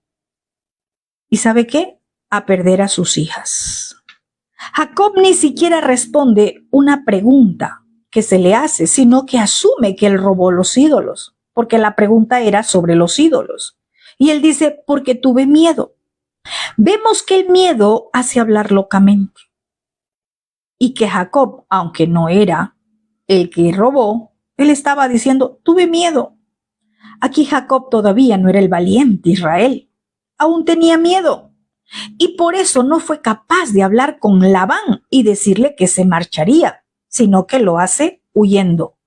¿Y sabe qué? A perder a sus hijas. Jacob ni siquiera responde una pregunta que se le hace, sino que asume que él robó los ídolos, porque la pregunta era sobre los ídolos. Y él dice, porque tuve miedo. Vemos que el miedo hace hablar locamente. Y que Jacob, aunque no era el que robó, él estaba diciendo, tuve miedo. Aquí Jacob todavía no era el valiente Israel, aún tenía miedo y por eso no fue capaz de hablar con Labán y decirle que se marcharía, sino que lo hace huyendo.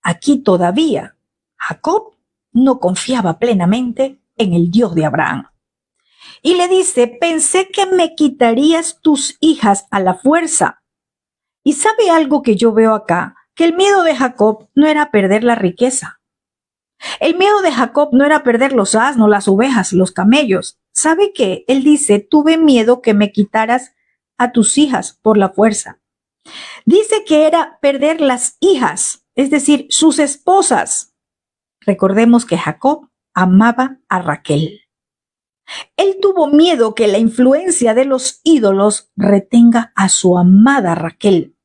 Aquí todavía Jacob no confiaba plenamente en el Dios de Abraham. Y le dice, pensé que me quitarías tus hijas a la fuerza. Y sabe algo que yo veo acá, que el miedo de Jacob no era perder la riqueza. El miedo de Jacob no era perder los asnos, las ovejas, los camellos. ¿Sabe qué? Él dice, tuve miedo que me quitaras a tus hijas por la fuerza. Dice que era perder las hijas, es decir, sus esposas. Recordemos que Jacob amaba a Raquel. Él tuvo miedo que la influencia de los ídolos retenga a su amada Raquel.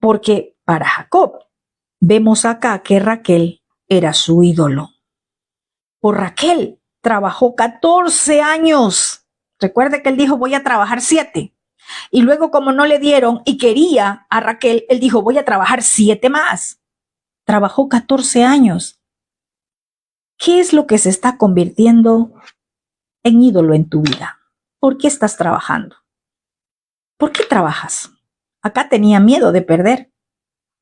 Porque para Jacob, vemos acá que Raquel era su ídolo. Por Raquel trabajó 14 años. Recuerde que él dijo, voy a trabajar 7. Y luego como no le dieron y quería a Raquel, él dijo, voy a trabajar 7 más. Trabajó 14 años. ¿Qué es lo que se está convirtiendo en ídolo en tu vida? ¿Por qué estás trabajando? ¿Por qué trabajas? Acá tenía miedo de perder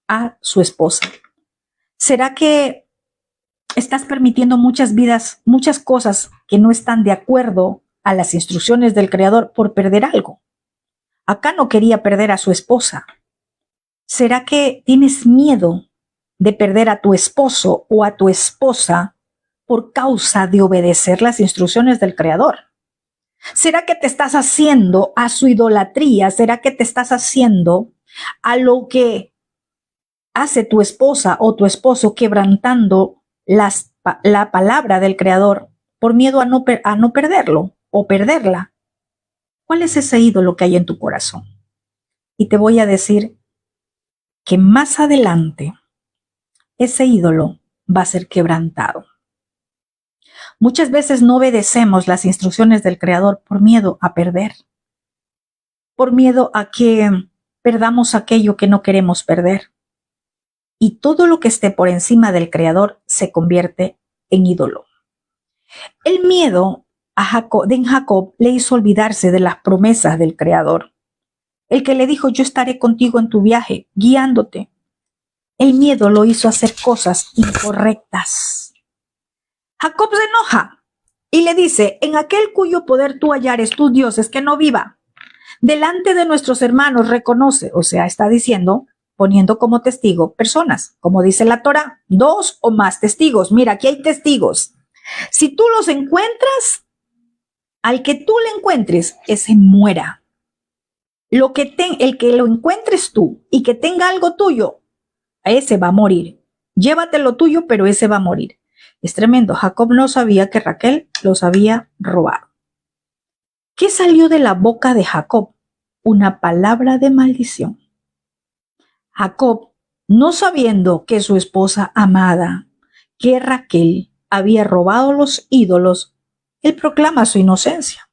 a su esposa. ¿Será que estás permitiendo muchas vidas, muchas cosas que no están de acuerdo a las instrucciones del Creador por perder algo? Acá no quería perder a su esposa. ¿Será que tienes miedo de perder a tu esposo o a tu esposa por causa de obedecer las instrucciones del Creador? ¿Será que te estás haciendo a su idolatría? ¿Será que te estás haciendo a lo que hace tu esposa o tu esposo, quebrantando la palabra del Creador por miedo a no perderlo o perderla? ¿Cuál es ese ídolo que hay en tu corazón? Y te voy a decir que más adelante ese ídolo va a ser quebrantado. Muchas veces no obedecemos las instrucciones del Creador por miedo a perder, por miedo a que perdamos aquello que no queremos perder. Y todo lo que esté por encima del Creador se convierte en ídolo. El miedo en Jacob le hizo olvidarse de las promesas del Creador. El que le dijo, yo estaré contigo en tu viaje, guiándote. El miedo lo hizo hacer cosas incorrectas. Jacob se enoja y le dice, en aquel cuyo poder tú hallares tus dioses, que no viva. Delante de nuestros hermanos reconoce, o sea, está diciendo, poniendo como testigo personas, como dice la Torá, 2 o más testigos. Mira, aquí hay testigos. Si tú los encuentras, al que tú le encuentres, ese muera. El que lo encuentres tú y que tenga algo tuyo, a ese va a morir. Llévate lo tuyo, pero ese va a morir. Es tremendo. Jacob no sabía que Raquel los había robado. ¿Qué salió de la boca de Jacob? Una palabra de maldición. Jacob, no sabiendo que su esposa amada, que Raquel, había robado los ídolos, él proclama su inocencia.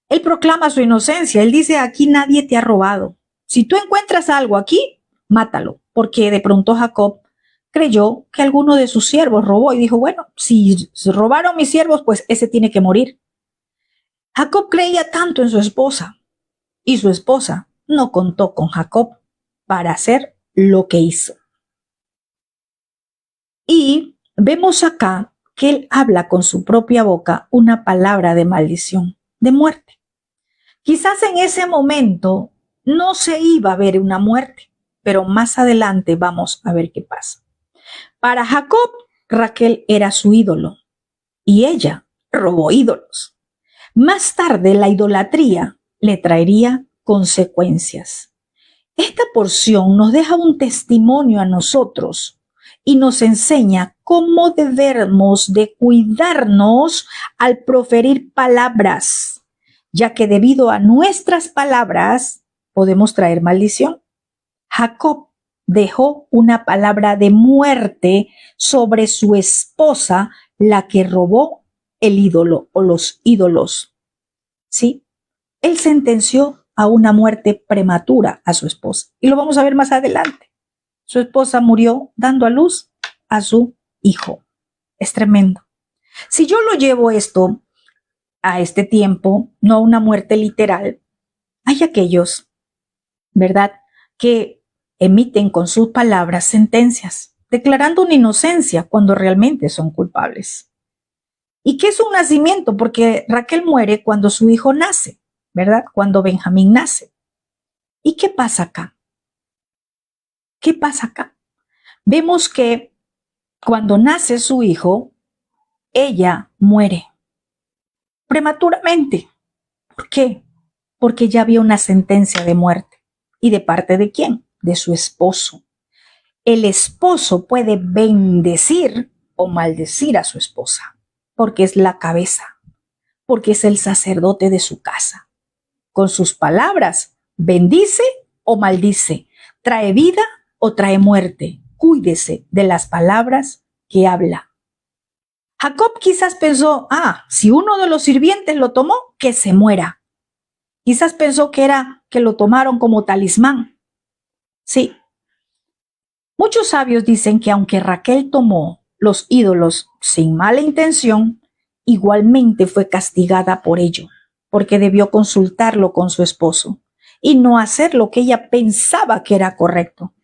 Él proclama su inocencia. Él dice, aquí nadie te ha robado. Si tú encuentras algo aquí, mátalo. Porque de pronto Jacob creyó que alguno de sus siervos robó y dijo, bueno, si robaron mis siervos, pues ese tiene que morir. Jacob creía tanto en su esposa y su esposa no contó con Jacob para hacer lo que hizo. Y vemos acá que él habla con su propia boca una palabra de maldición, de muerte. Quizás en ese momento no se iba a ver una muerte, pero más adelante vamos a ver qué pasa. Para Jacob, Raquel era su ídolo y ella robó ídolos. Más tarde la idolatría le traería consecuencias. Esta porción nos deja un testimonio a nosotros y nos enseña cómo debemos de cuidarnos al proferir palabras, ya que debido a nuestras palabras podemos traer maldición. Jacob dejó una palabra de muerte sobre su esposa, la que robó el ídolo o los ídolos. ¿Sí? Él sentenció a una muerte prematura a su esposa. Y lo vamos a ver más adelante. Su esposa murió dando a luz a su hijo. Es tremendo. Si yo lo llevo esto a este tiempo, no a una muerte literal, hay aquellos, ¿verdad?, que emiten con sus palabras sentencias, declarando una inocencia cuando realmente son culpables. ¿Y qué es un nacimiento? Porque Raquel muere cuando su hijo nace, ¿verdad? Cuando Benjamín nace. ¿Y qué pasa acá? ¿Qué pasa acá? Vemos que cuando nace su hijo, ella muere prematuramente. ¿Por qué? Porque ya había una sentencia de muerte. ¿Y de parte de quién? De su esposo. El esposo puede bendecir o maldecir a su esposa, porque es la cabeza, porque es el sacerdote de su casa. Con sus palabras, bendice o maldice, trae vida o trae muerte. Cuídese de las palabras que habla. Jacob quizás pensó, si uno de los sirvientes lo tomó, que se muera. Quizás pensó que lo tomaron como talismán. Sí. Muchos sabios dicen que aunque Raquel tomó los ídolos sin mala intención, igualmente fue castigada por ello, porque debió consultarlo con su esposo y no hacer lo que ella pensaba que era correcto.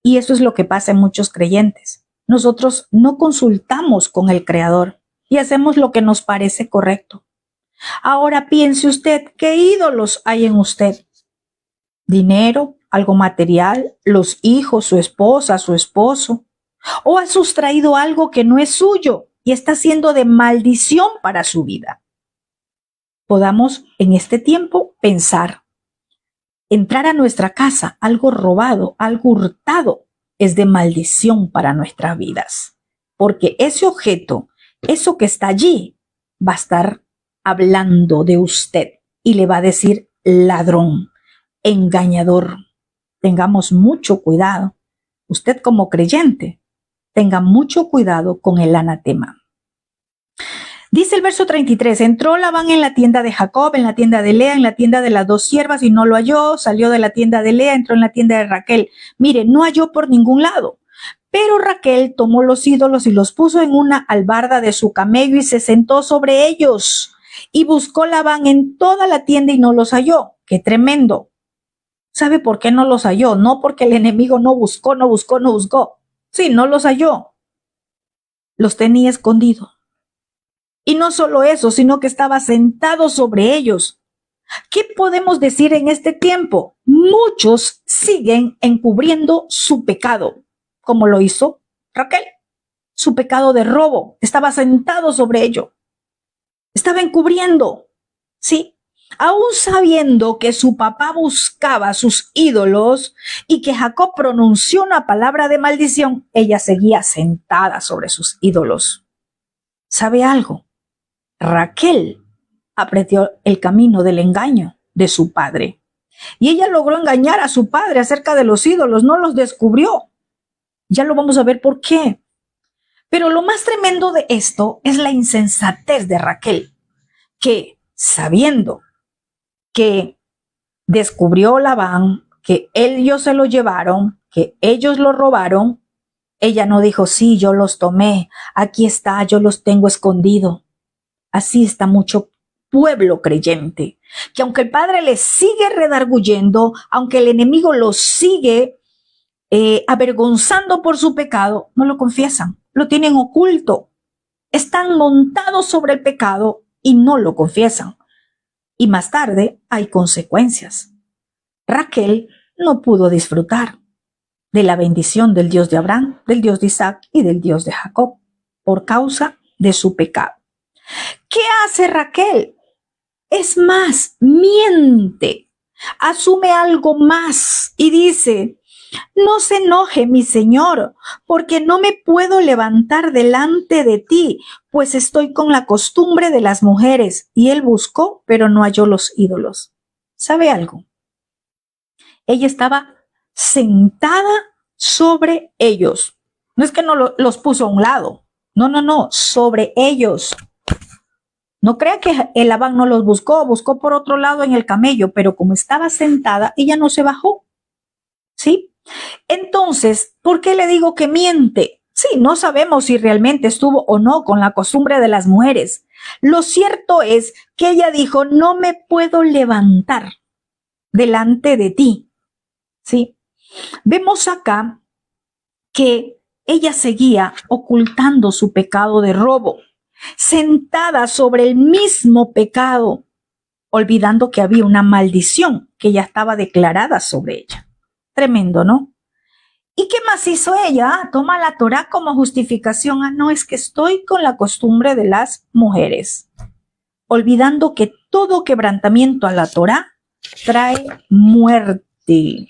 Y eso es lo que pasa en muchos creyentes. Nosotros no consultamos con el Creador y hacemos lo que nos parece correcto. Ahora piense usted, ¿qué ídolos hay en usted? ¿Dinero? ¿Algo material? ¿Los hijos? ¿Su esposa? ¿Su esposo? ¿O ha sustraído algo que no es suyo y está siendo de maldición para su vida? Podamos en este tiempo pensar. Entrar a nuestra casa, algo robado, algo hurtado, es de maldición para nuestras vidas. Porque ese objeto, eso que está allí, va a estar hablando de usted y le va a decir ladrón, engañador. Tengamos mucho cuidado. Usted como creyente, tenga mucho cuidado con el anatema. Dice el verso 33, entró Labán en la tienda de Jacob, en la tienda de Lea, en la tienda de las dos siervas y no lo halló, salió de la tienda de Lea, entró en la tienda de Raquel. Mire, no halló por ningún lado. Pero Raquel tomó los ídolos y los puso en una albarda de su camello y se sentó sobre ellos. Y buscó Labán en toda la tienda y no los halló. ¡Qué tremendo! ¿Sabe por qué no los halló? No porque el enemigo no buscó. Sí, no los halló. Los tenía escondidos. Y no solo eso, sino que estaba sentado sobre ellos. ¿Qué podemos decir en este tiempo? Muchos siguen encubriendo su pecado, como lo hizo Raquel. Su pecado de robo, estaba sentado sobre ello. Estaba encubriendo, ¿sí? Aún sabiendo que su papá buscaba sus ídolos y que Jacob pronunció una palabra de maldición, ella seguía sentada sobre sus ídolos. ¿Sabe algo? Raquel aprendió el camino del engaño de su padre. Y ella logró engañar a su padre acerca de los ídolos, no los descubrió. Ya lo vamos a ver por qué. Pero lo más tremendo de esto es la insensatez de Raquel, que sabiendo que descubrió Labán, que ellos se lo llevaron, que ellos lo robaron, ella no dijo, sí, yo los tomé, aquí está, yo los tengo escondido. Así está mucho pueblo creyente, que aunque el padre les sigue redarguyendo, aunque el enemigo los sigue avergonzando por su pecado, no lo confiesan, lo tienen oculto, están montados sobre el pecado y no lo confiesan. Y más tarde hay consecuencias. Raquel no pudo disfrutar de la bendición del Dios de Abraham, del Dios de Isaac y del Dios de Jacob por causa de su pecado. ¿Qué hace Raquel? Es más, miente, asume algo más y dice, no se enoje mi señor, porque no me puedo levantar delante de ti, pues estoy con la costumbre de las mujeres. Y él buscó, pero no halló los ídolos. ¿Sabe algo? Ella estaba sentada sobre ellos. No es que no los puso a un lado. No, sobre ellos. No crea que el Labán no los buscó por otro lado en el camello, pero como estaba sentada, ella no se bajó. ¿Sí? Entonces, ¿por qué le digo que miente? Sí, no sabemos si realmente estuvo o no con la costumbre de las mujeres. Lo cierto es que ella dijo, no me puedo levantar delante de ti. ¿Sí? Vemos acá que ella seguía ocultando su pecado de robo, sentada sobre el mismo pecado, olvidando que había una maldición que ya estaba declarada sobre ella. Tremendo, ¿no? ¿Y qué más hizo ella? Toma la Torá como justificación. No, es que estoy con la costumbre de las mujeres, olvidando que todo quebrantamiento a la Torá trae muerte.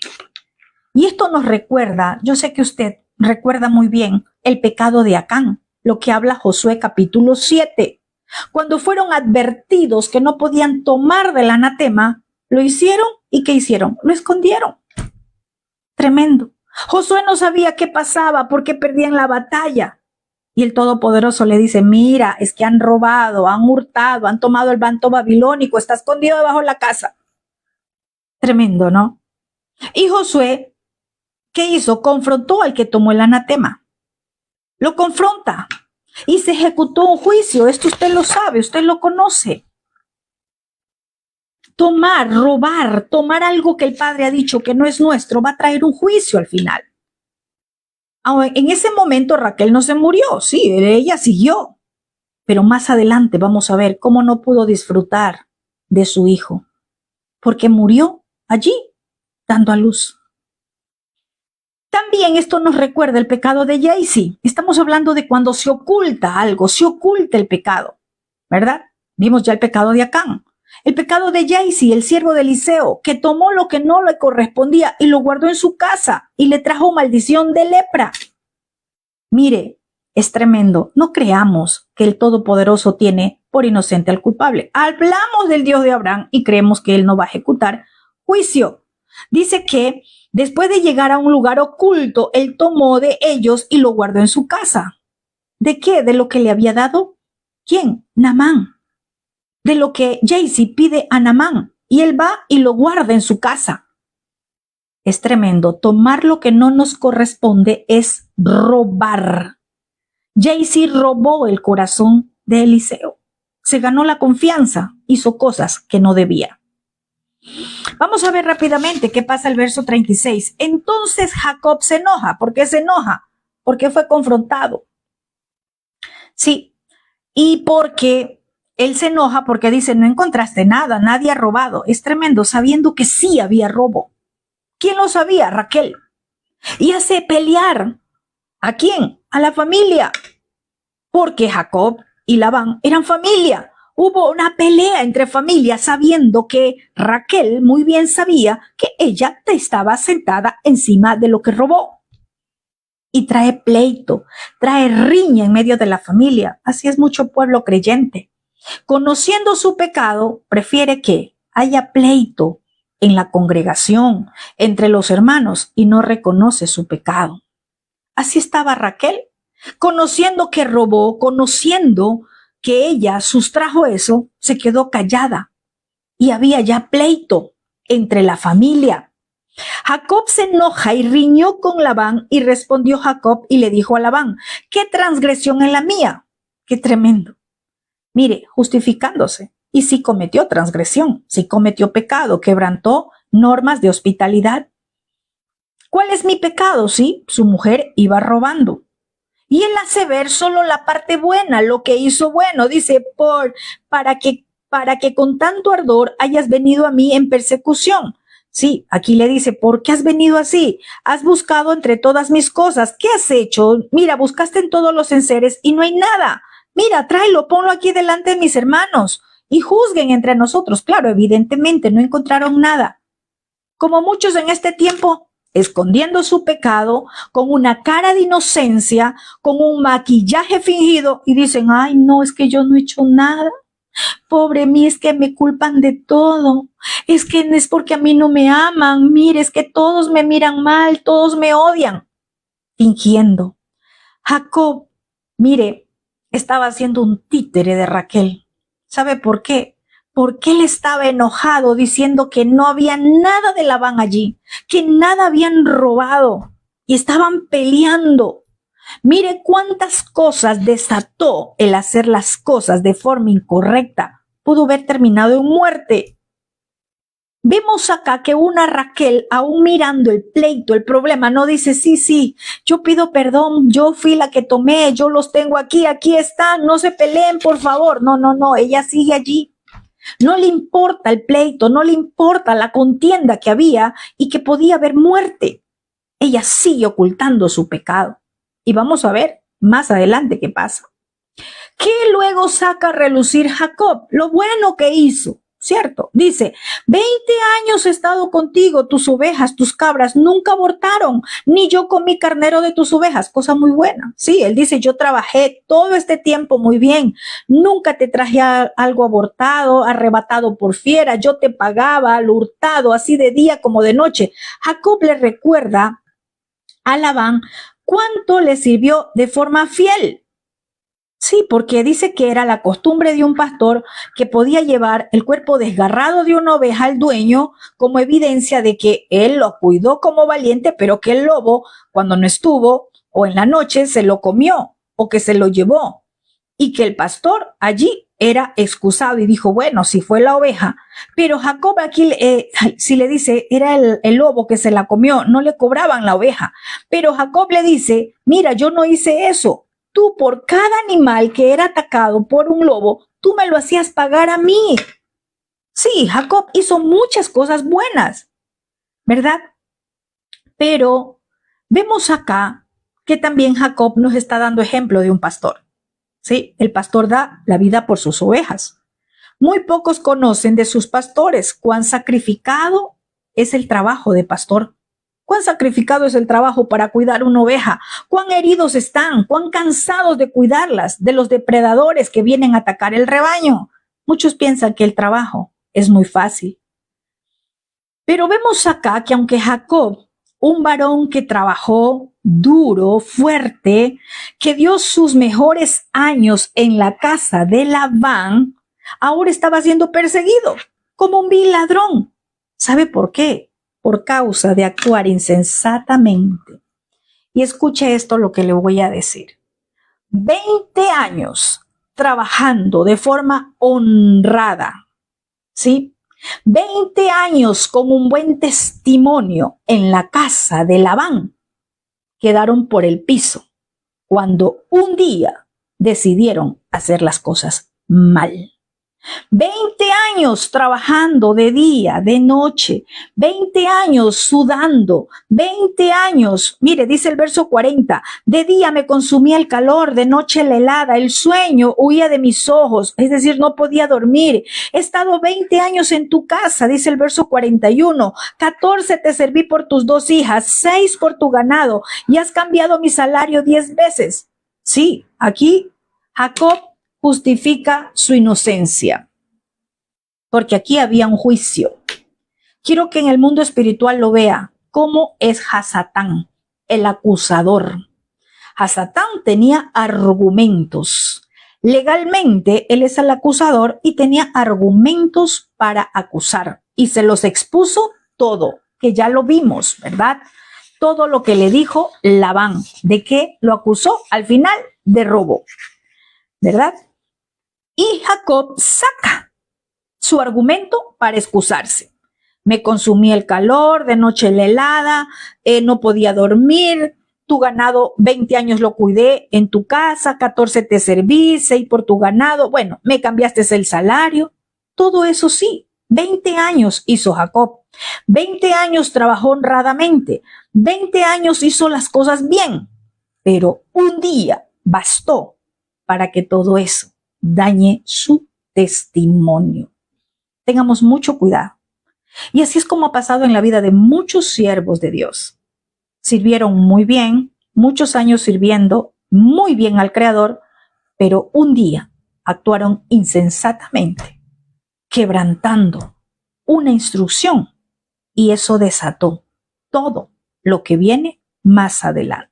Y esto nos recuerda, yo sé que usted recuerda muy bien el pecado de Acán, lo que habla Josué capítulo 7. Cuando fueron advertidos que no podían tomar del anatema, lo hicieron y ¿qué hicieron? Lo escondieron. Tremendo. Josué no sabía qué pasaba porque perdían la batalla. Y el Todopoderoso le dice, mira, es que han robado, han hurtado, han tomado el manto babilónico, está escondido debajo de la casa. Tremendo, ¿no? Y Josué, ¿qué hizo? Confrontó al que tomó el anatema. Lo confronta y se ejecutó un juicio. Esto usted lo sabe, usted lo conoce. Robar, tomar algo que el Padre ha dicho que no es nuestro, va a traer un juicio al final. En ese momento Raquel no se murió, sí, ella siguió. Pero más adelante vamos a ver cómo no pudo disfrutar de su hijo, porque murió allí, dando a luz. También esto nos recuerda el pecado de Jaycee. Estamos hablando de cuando se oculta algo, se oculta el pecado, ¿verdad? Vimos ya el pecado de Acán. El pecado de Jaycee, el siervo de Eliseo, que tomó lo que no le correspondía y lo guardó en su casa y le trajo maldición de lepra. Mire, es tremendo. No creamos que el Todopoderoso tiene por inocente al culpable. Hablamos del Dios de Abraham y creemos que él no va a ejecutar juicio. Dice que después de llegar a un lugar oculto, él tomó de ellos y lo guardó en su casa. ¿De qué? ¿De lo que le había dado? ¿Quién? Naamán. De lo que Jaycee pide a Naamán y él va y lo guarda en su casa. Es tremendo. Tomar lo que no nos corresponde es robar. Jaycee robó el corazón de Eliseo. Se ganó la confianza, hizo cosas que no debía. Vamos a ver rápidamente qué pasa el verso 36. Entonces Jacob se enoja. ¿Por qué se enoja? Porque fue confrontado. Sí, y porque él se enoja porque dice, no encontraste nada, nadie ha robado. Es tremendo, sabiendo que sí había robo. ¿Quién lo sabía? Raquel. Y hace pelear. ¿A quién? A la familia. Porque Jacob y Labán eran familia. Hubo una pelea entre familias sabiendo que Raquel muy bien sabía que ella estaba sentada encima de lo que robó. Y trae pleito, trae riña en medio de la familia. Así es mucho pueblo creyente. Conociendo su pecado, prefiere que haya pleito en la congregación, entre los hermanos, y no reconoce su pecado. Así estaba Raquel, conociendo que robó, conociendo que ella sustrajo eso, se quedó callada. Y había ya pleito entre la familia. Jacob se enoja y riñó con Labán, y respondió Jacob y le dijo a Labán, ¿qué transgresión es la mía? Qué tremendo. Mire, justificándose. Y sí cometió transgresión, sí cometió pecado, quebrantó normas de hospitalidad. ¿Cuál es mi pecado? Sí, su mujer iba robando. Y él hace ver solo la parte buena, lo que hizo bueno. Dice, para que con tanto ardor hayas venido a mí en persecución. Sí, aquí le dice, ¿por qué has venido así? Has buscado entre todas mis cosas. ¿Qué has hecho? Mira, buscaste en todos los enseres y no hay nada. Mira, tráelo, ponlo aquí delante de mis hermanos y juzguen entre nosotros. Claro, evidentemente no encontraron nada. Como muchos en este tiempo, escondiendo su pecado, con una cara de inocencia, con un maquillaje fingido y dicen, ay, no, es que yo no he hecho nada. Pobre mí, es que me culpan de todo. Es que es porque a mí no me aman. Mire, es que todos me miran mal, todos me odian. Fingiendo. Jacob, mire, estaba haciendo un títere de Raquel. ¿Sabe por qué? Porque él estaba enojado diciendo que no había nada de Labán allí, que nada habían robado y estaban peleando. Mire cuántas cosas desató el hacer las cosas de forma incorrecta. Pudo haber terminado en muerte. Vemos acá que una Raquel, aún mirando el pleito, el problema, no dice, sí, yo pido perdón, yo fui la que tomé, yo los tengo aquí están, no se peleen, por favor. No, ella sigue allí. No le importa el pleito, no le importa la contienda que había y que podía haber muerte. Ella sigue ocultando su pecado. Y vamos a ver más adelante qué pasa. ¿Qué luego saca a relucir Jacob? Lo bueno que hizo, ¿cierto? Dice, 20 años he estado contigo, tus ovejas, tus cabras nunca abortaron, ni yo comí carnero de tus ovejas, cosa muy buena. Sí, él dice, yo trabajé todo este tiempo muy bien, nunca te traje algo abortado, arrebatado por fiera, yo te pagaba al hurtado, así de día como de noche. Jacob le recuerda a Labán cuánto le sirvió de forma fiel. Sí, porque dice que era la costumbre de un pastor que podía llevar el cuerpo desgarrado de una oveja al dueño como evidencia de que él lo cuidó como valiente, pero que el lobo, cuando no estuvo o en la noche, se lo comió o que se lo llevó. Y que el pastor allí era excusado y dijo, bueno, si fue la oveja, pero Jacob aquí, si le dice, era el lobo que se la comió, no le cobraban la oveja, pero Jacob le dice, mira, yo no hice eso. Tú por cada animal que era atacado por un lobo, tú me lo hacías pagar a mí. Sí, Jacob hizo muchas cosas buenas, ¿verdad? Pero vemos acá que también Jacob nos está dando ejemplo de un pastor. Sí, el pastor da la vida por sus ovejas. Muy pocos conocen de sus pastores cuán sacrificado es el trabajo de pastor. Cuán sacrificado es el trabajo para cuidar una oveja, cuán heridos están, cuán cansados de cuidarlas, de los depredadores que vienen a atacar el rebaño. Muchos piensan que el trabajo es muy fácil. Pero vemos acá que aunque Jacob, un varón que trabajó duro, fuerte, que dio sus mejores años en la casa de Labán, ahora estaba siendo perseguido como un vil ladrón. ¿Sabe por qué? Por causa de actuar insensatamente. Y escuche esto lo que le voy a decir. 20 años trabajando de forma honrada, ¿sí? 20 años con un buen testimonio en la casa de Labán quedaron por el piso cuando un día decidieron hacer las cosas mal. 20 años trabajando de día, de noche, 20 años sudando, 20 años, mire, dice el verso 40, de día me consumía el calor, de noche la helada, el sueño huía de mis ojos, es decir, no podía dormir. He estado 20 años en tu casa, dice el verso 41, 14 te serví por tus 2 hijas, 6 por tu ganado, y has cambiado mi salario 10 veces. Sí, aquí Jacob justifica su inocencia, porque aquí había un juicio. Quiero que en el mundo espiritual lo vea cómo es Hasatán, el acusador. Hasatán tenía argumentos. Legalmente él es el acusador y tenía argumentos para acusar y se los expuso todo, que ya lo vimos, ¿verdad? Todo lo que le dijo Labán, de que lo acusó al final de robo, ¿verdad? Y Jacob saca su argumento para excusarse. Me consumí el calor, de noche la helada, no podía dormir, tu ganado 20 años lo cuidé en tu casa, 14 te serví, 6 por tu ganado, bueno, me cambiaste el salario. Todo eso sí, 20 años hizo Jacob, 20 años trabajó honradamente, 20 años hizo las cosas bien, pero un día bastó para que todo eso dañe su testimonio. Tengamos mucho cuidado. Y así es como ha pasado en la vida de muchos siervos de Dios. Sirvieron muy bien, muchos años sirviendo muy bien al Creador, pero un día actuaron insensatamente, quebrantando una instrucción, y eso desató todo lo que viene más adelante.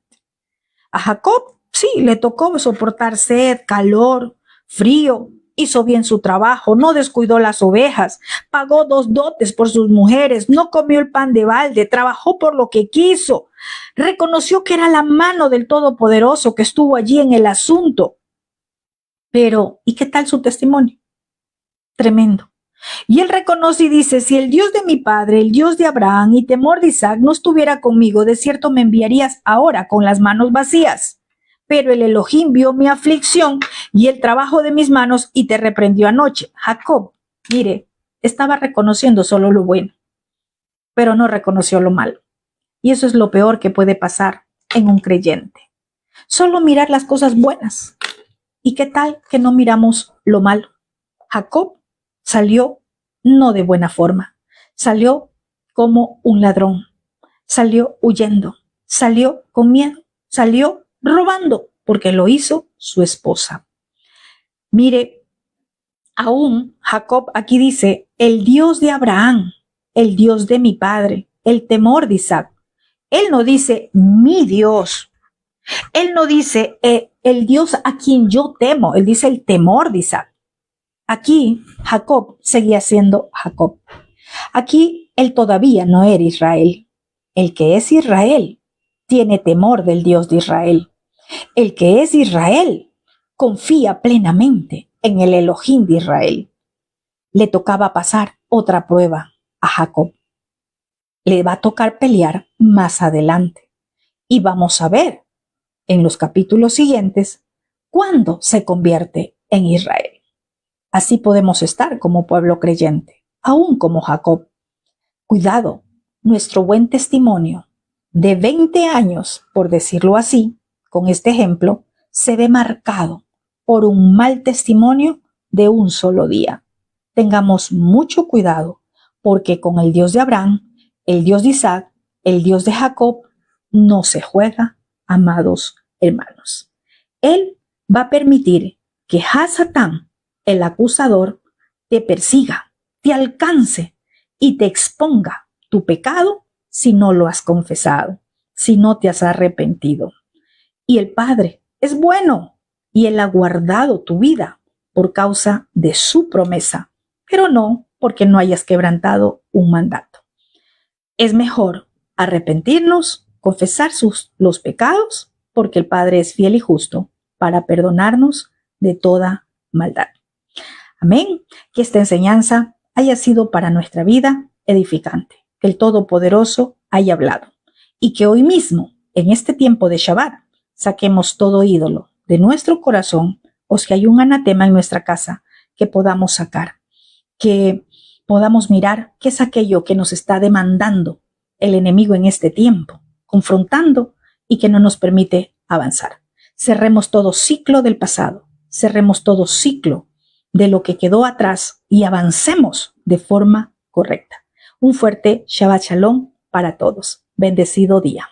A Jacob sí le tocó soportar sed, calor, frío, hizo bien su trabajo, no descuidó las ovejas, pagó 2 dotes por sus mujeres, no comió el pan de balde, trabajó por lo que quiso, reconoció que era la mano del Todopoderoso que estuvo allí en el asunto. Pero, ¿y qué tal su testimonio? Tremendo. Y él reconoce y dice, si el Dios de mi padre, el Dios de Abraham y temor de Isaac no estuviera conmigo, de cierto me enviarías ahora con las manos vacías. Pero el Elohim vio mi aflicción y el trabajo de mis manos y te reprendió anoche. Jacob, mire, estaba reconociendo solo lo bueno, pero no reconoció lo malo. Y eso es lo peor que puede pasar en un creyente. Solo mirar las cosas buenas. ¿Y qué tal que no miramos lo malo? Jacob salió no de buena forma, salió como un ladrón, salió huyendo, salió con miedo, salió robando, porque lo hizo su esposa. Mire, aún Jacob aquí dice, el Dios de Abraham, el Dios de mi padre, el temor de Isaac. Él no dice mi Dios, él no dice el Dios a quien yo temo, él dice el temor de Isaac. Aquí Jacob seguía siendo Jacob. Aquí él todavía no era Israel. El que es Israel tiene temor del Dios de Israel. El que es Israel confía plenamente en el Elohim de Israel. Le tocaba pasar otra prueba a Jacob. Le va a tocar pelear más adelante. Y vamos a ver en los capítulos siguientes cuándo se convierte en Israel. Así podemos estar como pueblo creyente, aún como Jacob. Cuidado, nuestro buen testimonio de 20 años, por decirlo así, con este ejemplo, se ve marcado por un mal testimonio de un solo día. Tengamos mucho cuidado, porque con el Dios de Abraham, el Dios de Isaac, el Dios de Jacob, no se juega, amados hermanos. Él va a permitir que Hasatán, el acusador, te persiga, te alcance y te exponga tu pecado si no lo has confesado, si no te has arrepentido. Y el Padre es bueno y Él ha guardado tu vida por causa de su promesa, pero no porque no hayas quebrantado un mandato. Es mejor arrepentirnos, confesar los pecados, porque el Padre es fiel y justo para perdonarnos de toda maldad. Amén. Que esta enseñanza haya sido para nuestra vida edificante, que el Todopoderoso haya hablado y que hoy mismo, en este tiempo de Shabbat, saquemos todo ídolo de nuestro corazón, o si hay un anatema en nuestra casa, que podamos sacar, que podamos mirar qué es aquello que nos está demandando el enemigo en este tiempo, confrontando y que no nos permite avanzar. Cerremos todo ciclo del pasado, cerremos todo ciclo de lo que quedó atrás y avancemos de forma correcta. Un fuerte Shabbat Shalom para todos. Bendecido día.